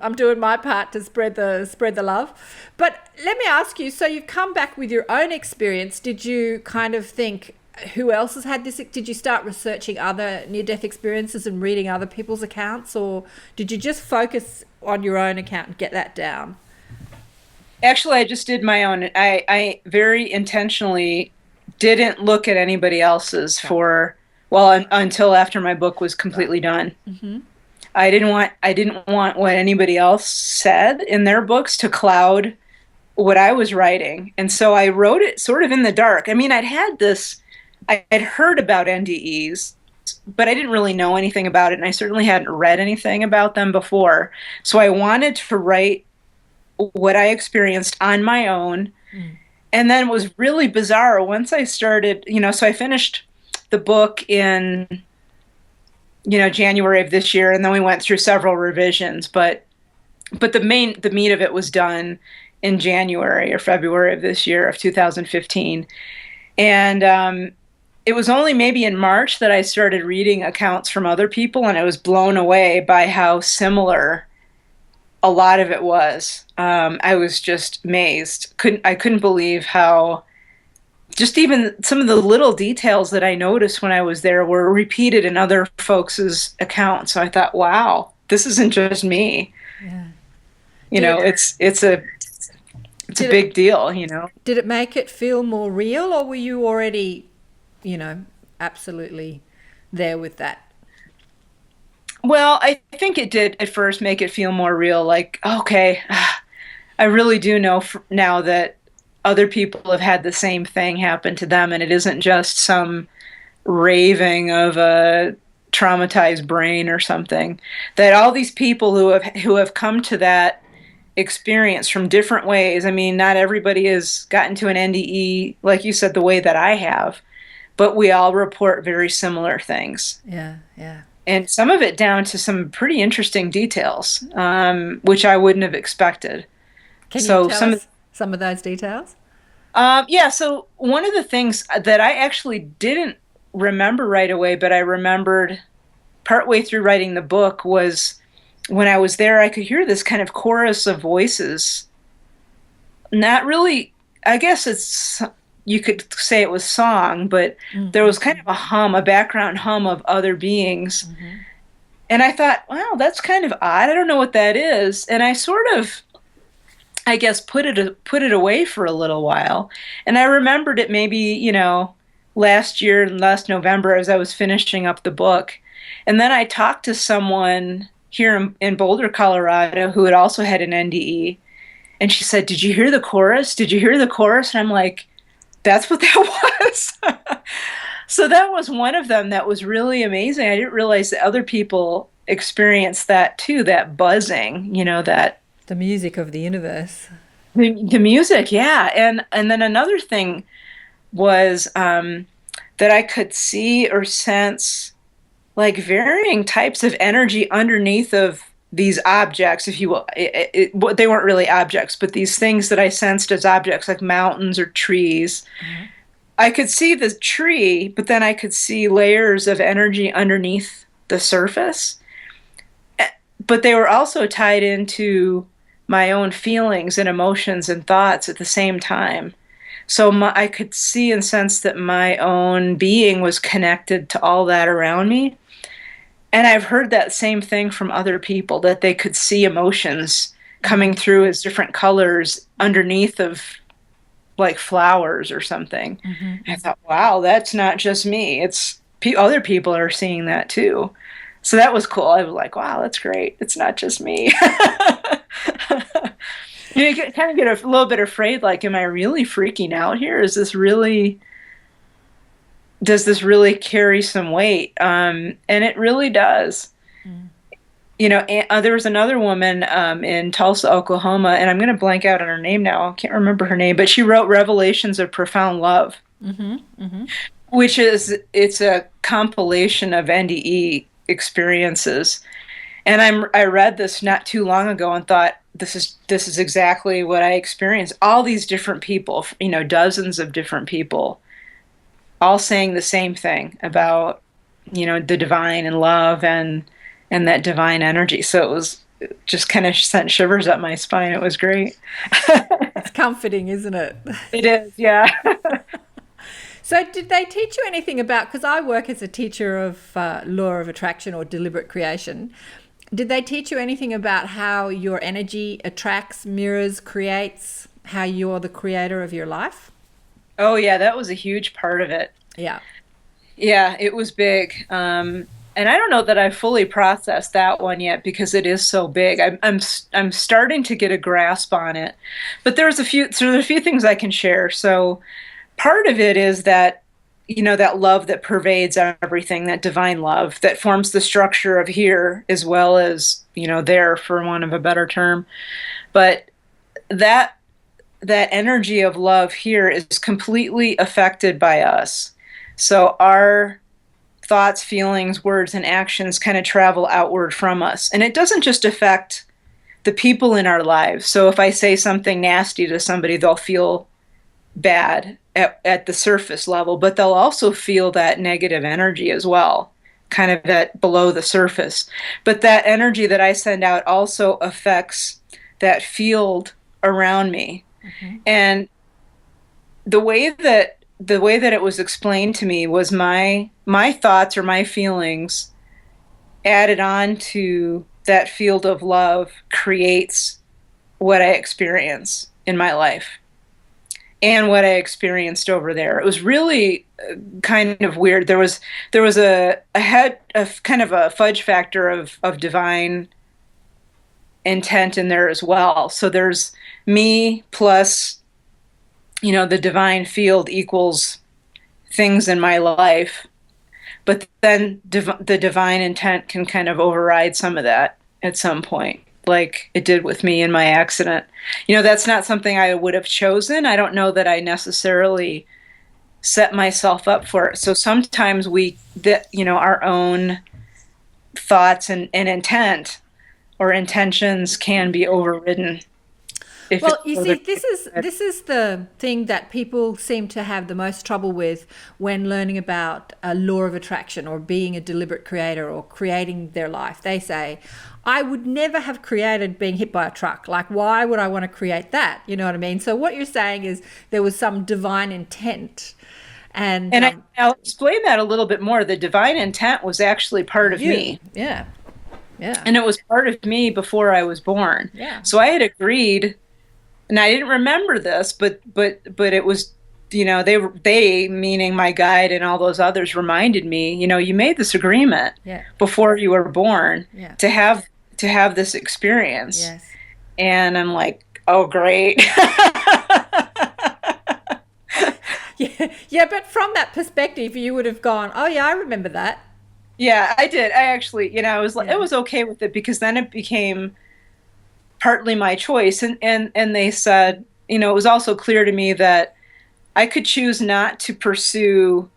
I'm doing my part to spread the love. But let me ask you, so you've come back with your own experience. Did you kind of think, who else has had this? Did you start researching other near-death experiences and reading other people's accounts, or did you just focus on your own account and get that down? Actually, I just did my own. I very intentionally didn't look at anybody else's until after my book was completely done. Mm-hmm. I didn't want what anybody else said in their books to cloud what I was writing. And so I wrote it sort of in the dark. I mean, I had heard about NDEs, but I didn't really know anything about it, and I certainly hadn't read anything about them before. So I wanted to write what I experienced on my own. And then it was really bizarre once I started, so I finished the book in, January of this year, and then we went through several revisions, but the meat of it was done in January or February of this year of 2015. And it was only maybe in March that I started reading accounts from other people, and I was blown away by how similar a lot of it was. I was just amazed. I couldn't believe how just even some of the little details that I noticed when I was there were repeated in other folks' accounts. So I thought, wow, this isn't just me. Yeah. It's a big deal, Did it make it feel more real, or were you already, absolutely there with that? Well, I think it did at first make it feel more real, like, okay, I really do know now that other people have had the same thing happen to them, and it isn't just some raving of a traumatized brain or something. That all these people who have come to that experience from different ways. I mean, not everybody has gotten to an NDE, like you said, the way that I have, but we all report very similar things. Yeah, yeah. And some of it down to some pretty interesting details, which I wouldn't have expected. Can you So tell us some of those details? Yeah, so one of the things that I actually didn't remember right away, but I remembered partway through writing the book, was when I was there, I could hear this kind of chorus of voices. Not really, I guess you could say it was song, but there was kind of a hum, a background hum of other beings. And I thought, wow, that's kind of odd. I don't know what that is. And I sort of, I guess, put it away for a little while. And I remembered it maybe, last November, as I was finishing up the book. And then I talked to someone here in Boulder, Colorado, who had also had an NDE. And she said, "Did you hear the chorus? Did you hear the chorus?" And I'm like, that's what that was. So that was one of them that was really amazing. I didn't realize that other people experienced that too, that buzzing, that the music of the universe. The music, yeah. And then another thing was that I could see or sense like varying types of energy underneath of these objects, if you will. They weren't really objects, but these things that I sensed as objects, like mountains or trees. I could see the tree, but then I could see layers of energy underneath the surface. But they were also tied into my own feelings and emotions and thoughts at the same time. So I could see and sense that my own being was connected to all that around me. And I've heard that same thing from other people, that they could see emotions coming through as different colors underneath of like flowers or something. I thought, wow, that's not just me. It's other people are seeing that too. So that was cool. I was like, wow, that's great. It's not just me. You kind of get a little bit afraid, like, am I really freaking out here? Does this really carry some weight? And it really does. There was another woman in Tulsa, Oklahoma, and I'm going to blank out on her name now. I can't remember her name, but she wrote Revelations of Profound Love, which it's a compilation of NDE experiences. And I read this not too long ago and thought, this is exactly what I experienced. All these different people, dozens of different people, all saying the same thing about, the divine and love and that divine energy. So it was just kind of sent shivers up my spine. It was great. It's comforting, isn't it? It is, yeah. So did they teach you anything about, because I work as a teacher of law of attraction or deliberate creation, did they teach you anything about how your energy attracts, mirrors, creates, how you're the creator of your life? Oh, yeah, that was a huge part of it. Yeah. Yeah, it was big. And I don't know that I fully processed that one yet because it is so big. I'm starting to get a grasp on it. But there's a few things I can share. So part of it is that, that love that pervades everything, that divine love that forms the structure of here as well as, there, for want of a better term. But that energy of love here is completely affected by us. So our thoughts, feelings, words, and actions kind of travel outward from us. And it doesn't just affect the people in our lives. So if I say something nasty to somebody, they'll feel bad at the surface level, but they'll also feel that negative energy as well, kind of that below the surface. But that energy that I send out also affects that field around me. And the way that it was explained to me was my thoughts or my feelings added on to that field of love creates what I experience in my life and what I experienced over there. It was really kind of weird. There was a kind of a fudge factor of divine intent in there as well. So there's me plus, the divine field equals things in my life. but then the divine intent can kind of override some of that at some point, like it did with me in my accident. That's not something I would have chosen. I don't know that I necessarily set myself up for it. So sometimes our own thoughts and intent or intentions can be overridden. Well, you see, this is the thing that people seem to have the most trouble with when learning about a law of attraction or being a deliberate creator or creating their life. They say, I would never have created being hit by a truck. Like, why would I want to create that? You know what I mean? So what you're saying is there was some divine intent. And I'll explain that a little bit more. The divine intent was actually part of me. Yeah. Yeah. And it was part of me before I was born. Yeah. So I had agreed, and I didn't remember this, but it was, they meaning my guide and all those others reminded me, you made this agreement before you were born to have this experience. Yes. And I'm like, oh, great. Yeah, but from that perspective, you would have gone, oh yeah, I remember that. Yeah, I did. I actually, I was like, it was okay with it, because then it became partly my choice. And they said, it was also clear to me that I could choose not to pursue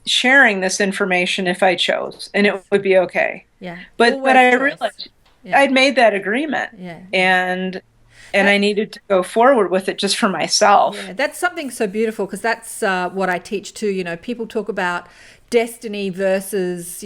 sharing this information if I chose, and it would be okay. Yeah. But I realized I'd made that agreement. Yeah. And I needed to go forward with it just for myself. Yeah, that's something so beautiful, because that's what I teach too. People talk about destiny versus,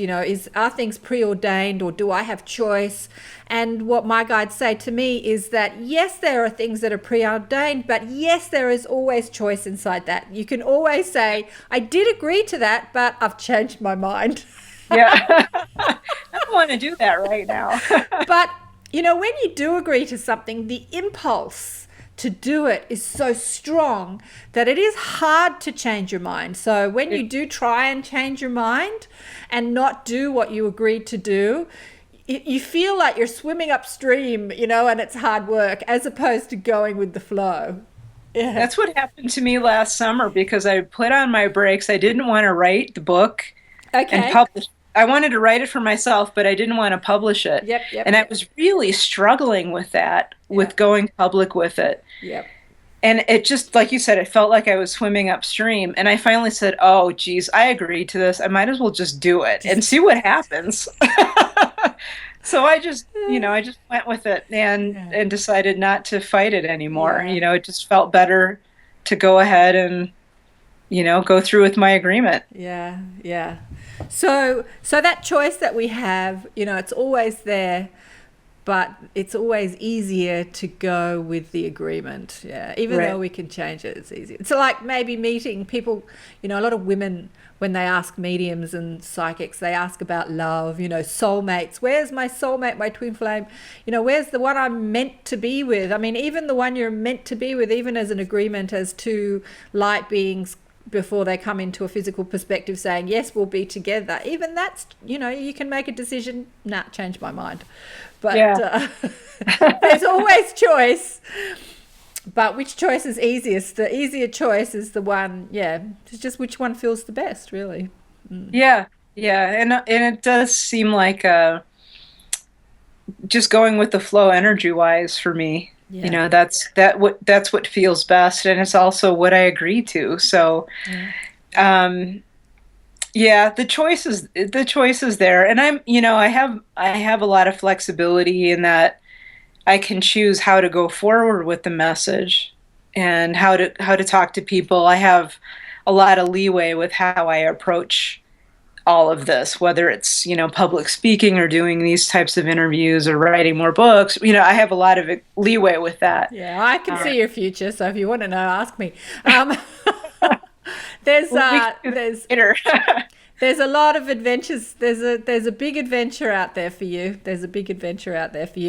are things preordained or do I have choice? And what my guides say to me is that, yes, there are things that are preordained, but yes, there is always choice inside that. You can always say, I did agree to that, but I've changed my mind. Yeah. I don't want to do that right now. But when you do agree to something, the impulse to do it is so strong that it is hard to change your mind. So when you do try and change your mind and not do what you agreed to do, you feel like you're swimming upstream, and it's hard work, as opposed to going with the flow. Yeah. That's what happened to me last summer, because I put on my brakes. I didn't want to write the book and publish. I wanted to write it for myself, but I didn't want to publish it. Yep. And I was really struggling with that, with going public with it. Yep. And it just, like you said, it felt like I was swimming upstream. And I finally said, oh, geez, I agreed to this. I might as well just do it and see what happens. So I just went with it and decided not to fight it anymore. Yeah. It just felt better to go ahead and, go through with my agreement. Yeah. Yeah. So that choice that we have, it's always there, but it's always easier to go with the agreement. Yeah. Even though we can change it, it's easier. So like maybe meeting people, a lot of women, when they ask mediums and psychics, they ask about love, soulmates. Where's my soulmate, my twin flame? Where's the one I'm meant to be with? I mean, even the one you're meant to be with, even as an agreement as two light beings before they come into a physical perspective saying, yes, we'll be together. Even that's, you can make a decision, change my mind. But there's always choice. But which choice is easiest? The easier choice is the one, it's just which one feels the best, really. Mm. Yeah. And it does seem like just going with the flow energy-wise for me. Yeah. That's what feels best, and it's also what I agree to. So, the choice is there, and I have a lot of flexibility in that I can choose how to go forward with the message and how to talk to people. I have a lot of leeway with how I approach all of this, whether it's, public speaking or doing these types of interviews or writing more books. I have a lot of leeway with that. Yeah, I can see your future. So if you want to know, ask me. There's a lot of adventures. There's a big adventure out there for you.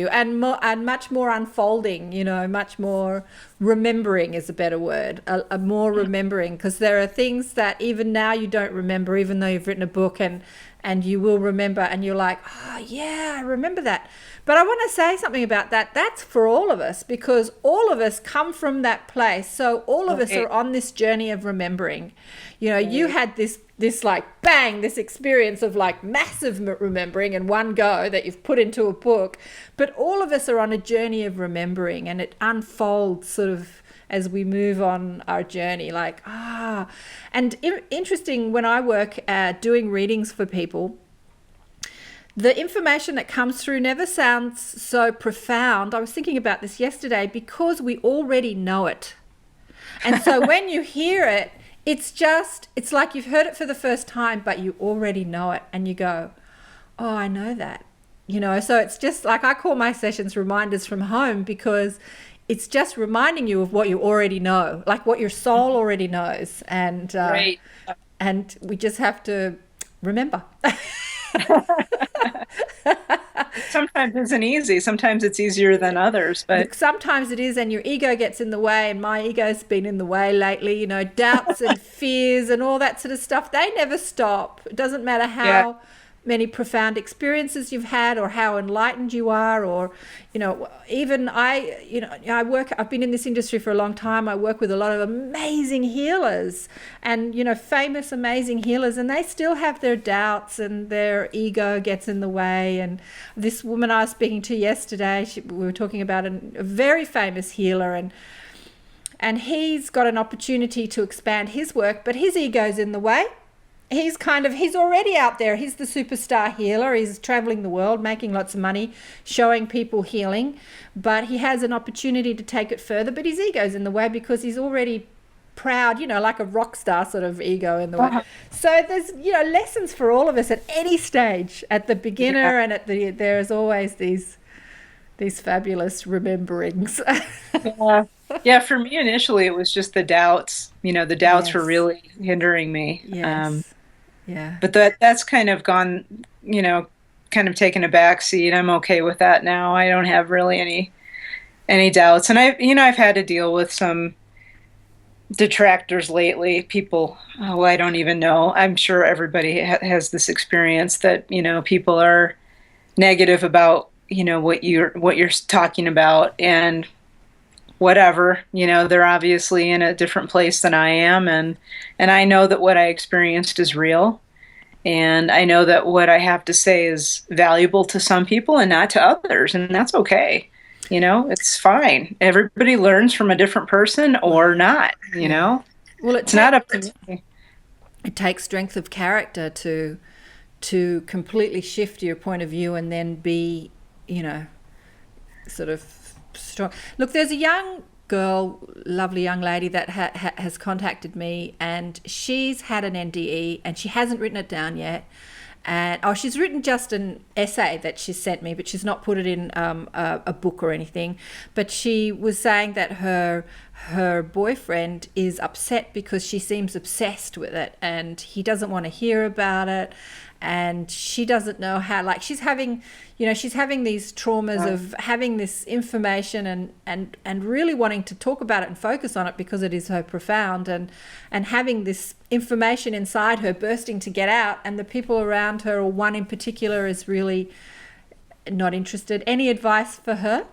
And much more unfolding, much more remembering is a better word, a more remembering, because there are things that even now you don't remember, even though you've written a book, and and you will remember, and you're like, oh yeah, I remember that. But I want to say something about that. That's for all of us, because all of us come from that place. So all of us are on this journey of remembering. You know, you had this like bang, this experience of like massive remembering in one go that you've put into a book. But all of us are on a journey of remembering, and it unfolds sort of as we move on our journey, like, and interesting, when I work doing readings for people, the information that comes through never sounds so profound. I was thinking about this yesterday, because we already know it. And so when you hear it, it's like you've heard it for the first time, but you already know it, and you go, oh, I know that, you know. So it's just like, I call my sessions reminders from home, because it's just reminding you of what you already know, like what your soul already knows. And Right. And we just have to remember. Sometimes it isn't easy. Sometimes it's easier than others, but Sometimes it is, and your ego gets in the way, and my ego's been in the way lately, you know, doubts and fears and all that sort of stuff. They never stop. It doesn't matter how many profound experiences you've had, or how enlightened you are, or, you know, even I've been in this industry for a long time. I work with a lot of amazing healers, and, you know, famous, amazing healers, and they still have their doubts, and their ego gets in the way. And this woman I was speaking to yesterday, we were talking about a very famous healer, and he's got an opportunity to expand his work, but his ego's in the way. He's already out there. He's the superstar healer. He's traveling the world, making lots of money, showing people healing. But he has an opportunity to take it further. But his ego's in the way, because he's already proud, you know, like a rock star sort of ego in the way. So there's, you know, lessons for all of us at any stage, at the beginner and there's always these fabulous rememberings. Yeah, for me initially it was just the doubts. You know, the doubts were really hindering me. Yes. Yeah. But that's kind of gone, you know, kind of taken a back seat. I'm okay with that now. I don't have really any doubts. And I've had to deal with some detractors lately. People, I don't even know. I'm sure everybody has this experience that, you know, people are negative about, you know, what you're talking about, and whatever, you know, they're obviously in a different place than I am, and I know that what I experienced is real, and I know that what I have to say is valuable to some people and not to others, and that's okay. You know, it's fine. Everybody learns from a different person or not, you know. Well, it's not up to me. It takes strength of character to completely shift your point of view, and then be, you know, sort of strong. Look, there's a young girl, lovely young lady that has contacted me, and she's had an NDE, and she hasn't written it down yet. And she's written just an essay that she sent me, but she's not put it in a book or anything. But she was saying that her boyfriend is upset because she seems obsessed with it, and he doesn't want to hear about it, and she doesn't know how. Like, she's having these traumas of having this information and really wanting to talk about it and focus on it because it is so profound, and having this information inside her bursting to get out, and the people around her, or one in particular, is really not interested. Any advice for her?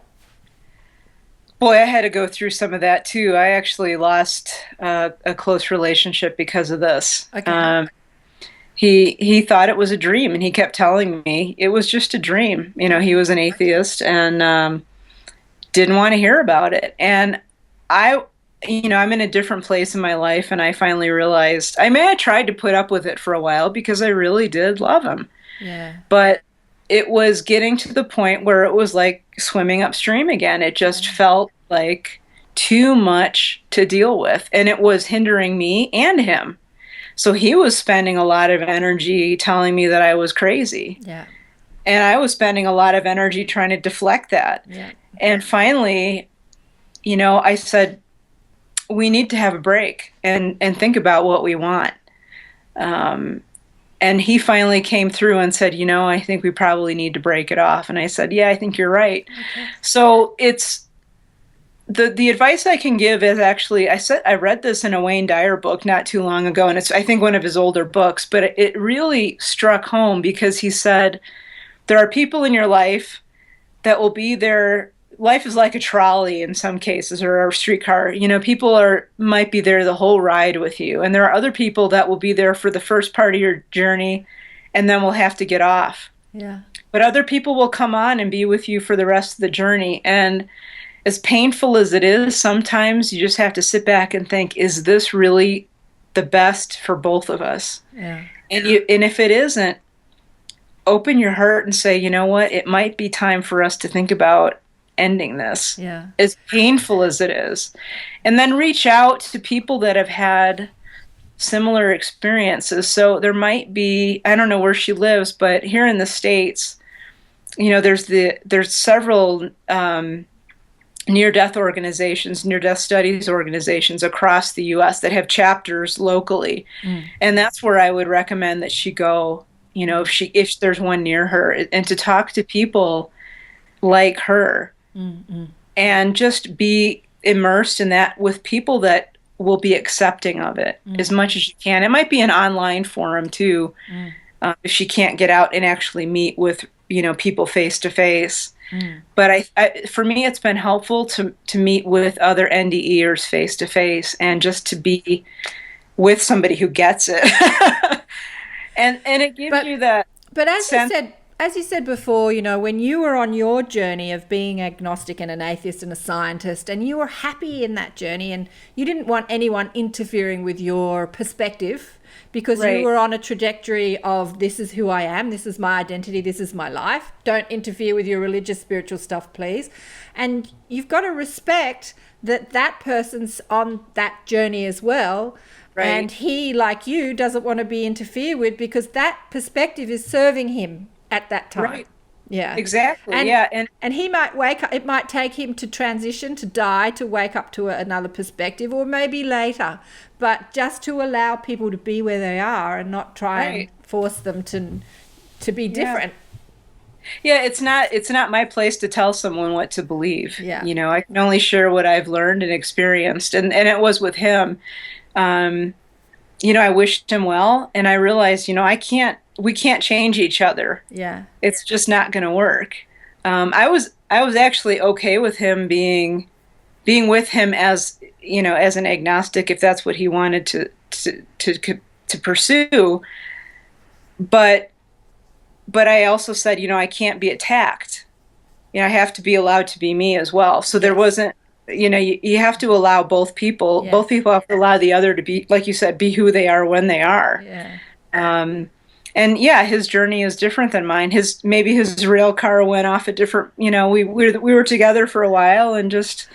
Boy, I had to go through some of that too. I actually lost a close relationship because of this. Okay. He thought it was a dream, and he kept telling me it was just a dream. You know, he was an atheist, and didn't want to hear about it. And I'm in a different place in my life, and I finally realized, I tried to put up with it for a while because I really did love him. Yeah. But it was getting to the point where it was like swimming upstream again. It just felt like too much to deal with, and it was hindering me and him. So he was spending a lot of energy telling me that I was crazy. Yeah. And I was spending a lot of energy trying to deflect that. Yeah. And finally, you know, I said, we need to have a break and think about what we want. And he finally came through and said, you know, I think we probably need to break it off. And I said, yeah, I think you're right. Okay. So the advice I can give is actually I read this in a Wayne Dyer book not too long ago, and it's I think one of his older books, but it really struck home because he said there are people in your life that will be there. Life is like a trolley in some cases, or a streetcar. People might be there the whole ride with you, and there are other people that will be there for the first part of your journey, and then will have to get off. Yeah. But other people will come on and be with you for the rest of the journey, and as painful as it is, sometimes you just have to sit back and think, is this really the best for both of us? Yeah. And if it isn't, open your heart and say, you know what, it might be time for us to think about ending this. Yeah. As painful as it is. And then reach out to people that have had similar experiences. So there might be, I don't know where she lives, but here in the States, there's several near-death organizations, near-death studies organizations across the U.S. that have chapters locally. And that's where I would recommend that she go, if there's one near her, and to talk to people like her and just be immersed in that with people that will be accepting of it as much as you can. It might be an online forum too, if she can't get out and actually meet with, people face to face. But for me, it's been helpful to meet with other NDEers face to face and just to be with somebody who gets it. and it gives you that. But sense. As you said before, when you were on your journey of being agnostic and an atheist and a scientist, and you were happy in that journey, and you didn't want anyone interfering with your perspective, because Right. you were on a trajectory of, this is who I am, this is my identity, this is my life. Don't interfere with your religious, spiritual stuff, please. And you've got to respect that person's on that journey as well. Right. And he, like you, doesn't want to be interfered with, because that perspective is serving him at that time. Right. Yeah. Exactly. And, yeah. And he might wake up, it might take him to transition, to die, to wake up to another perspective, or maybe later. But just to allow people to be where they are and not try Right. and force them to be different. Yeah, it's not my place to tell someone what to believe. Yeah. I can only share what I've learned and experienced. And it was with him. I wished him well, and I realized, we can't change each other. Yeah. It's just not going to work. I was actually okay with him being with him as an agnostic, if that's what he wanted to pursue. But I also said, I can't be attacked. I have to be allowed to be me as well. So there wasn't, you have to allow both people. Yes. Both people have to allow the other to be, like you said, be who they are when they are. Yeah. And yeah, his journey is different than mine. Maybe his rail car went off a different. We were together for a while and just,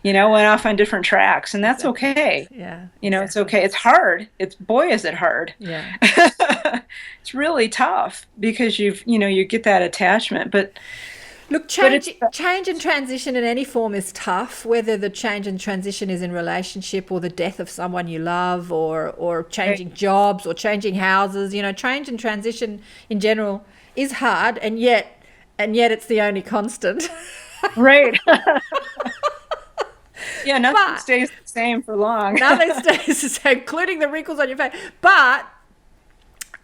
went off on different tracks, and that's okay. Yeah. It's okay. It's hard. Boy, is it hard. Yeah. It's really tough because you get that attachment, but. Look, change and transition in any form is tough, whether the change and transition is in relationship, or the death of someone you love, or changing jobs, or changing houses. Change and transition in general is hard, and yet it's the only constant. Right. Yeah, nothing stays the same for long. Nothing stays the same, including the wrinkles on your face. But,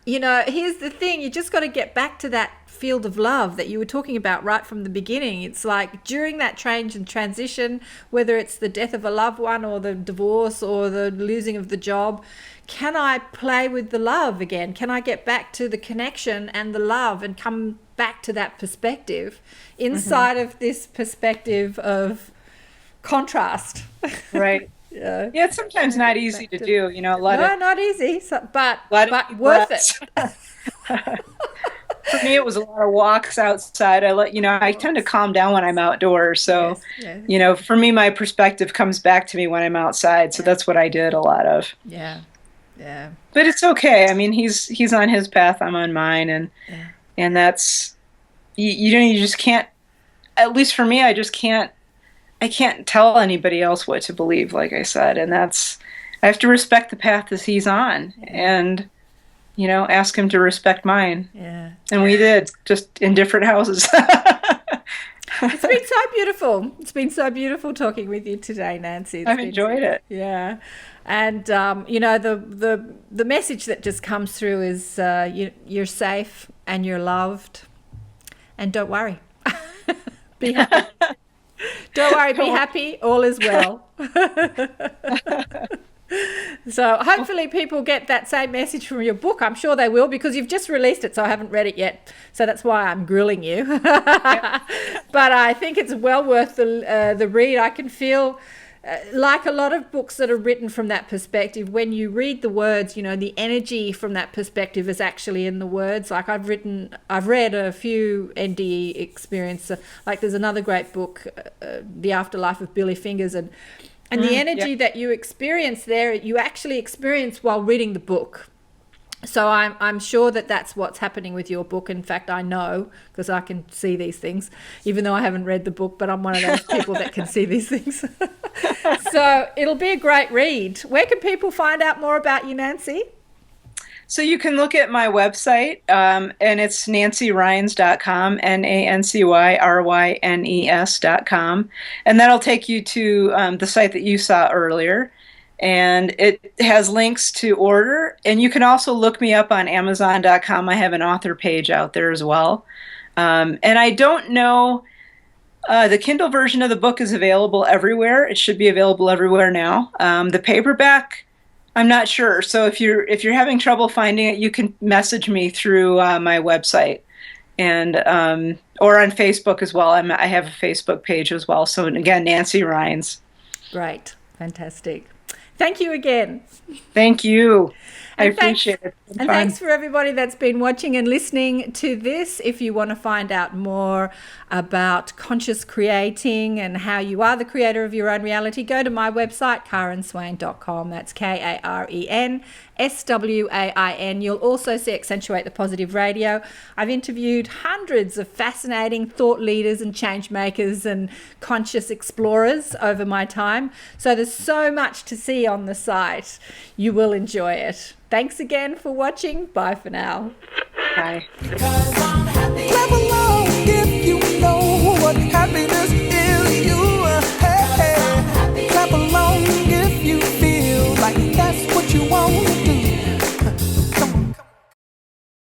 here's the thing. You just got to get back to that field of love that you were talking about right from the beginning. It's like during that change and transition, whether it's the death of a loved one, or the divorce, or the losing of the job, can I play with the love again? Can I get back to the connection and the love and come back to that perspective inside of this perspective of contrast? Right. Yeah. Yeah, it's sometimes not easy to do. Not easy, but worth it. For me, it was a lot of walks outside. I tend to calm down when I'm outdoors. So, Yes. For me, my perspective comes back to me when I'm outside. So that's what I did a lot of. Yeah. Yeah. But it's okay. I mean, he's on his path, I'm on mine, and that's you just can't. At least for me, I can't tell anybody else what to believe, like I said, and I have to respect the path that he's on, and ask him to respect mine. Yeah. And we did, just in different houses. It's been so beautiful. It's been so beautiful talking with you today, Nancy. I've enjoyed it. Yeah. And, the message that just comes through is you're safe and you're loved. And don't worry. Be happy. Don't worry, be happy. All is well. So hopefully people get that same message from your book. I'm sure they will, because you've just released it, so I haven't read it yet. So that's why I'm grilling you. But I think it's well worth the read. I can feel like a lot of books that are written from that perspective, when you read the words, the energy from that perspective is actually in the words. Like I've read a few NDE experiences. Like there's another great book, The Afterlife of Billy Fingers, and the energy that you experience there, you actually experience while reading the book. So I'm sure that that's what's happening with your book. In fact, I know, because I can see these things, even though I haven't read the book, but I'm one of those people that can see these things. So it'll be a great read. Where can people find out more about you, Nancy? So you can look at my website, and it's nancyrynes.com, NANCYRYNES.com. And that'll take you to the site that you saw earlier. And it has links to order. And you can also look me up on Amazon.com. I have an author page out there as well. And I don't know, the Kindle version of the book is available everywhere. It should be available everywhere now. The paperback, I'm not sure. So if you're having trouble finding it, you can message me through my website, and or on Facebook as well. I have a Facebook page as well. So again, Nancy Rynes. Great, fantastic. Thank you again. Thank you. I appreciate it. And thanks for everybody that's been watching and listening to this. If you want to find out more about conscious creating and how you are the creator of your own reality, go to my website, KarenSwain.com. That's KarenSwain. You'll also see Accentuate the Positive Radio. I've interviewed hundreds of fascinating thought leaders and change makers and conscious explorers over my time. So there's so much to see on the site. You will enjoy it. Thanks again for watching. Bye for now. Bye.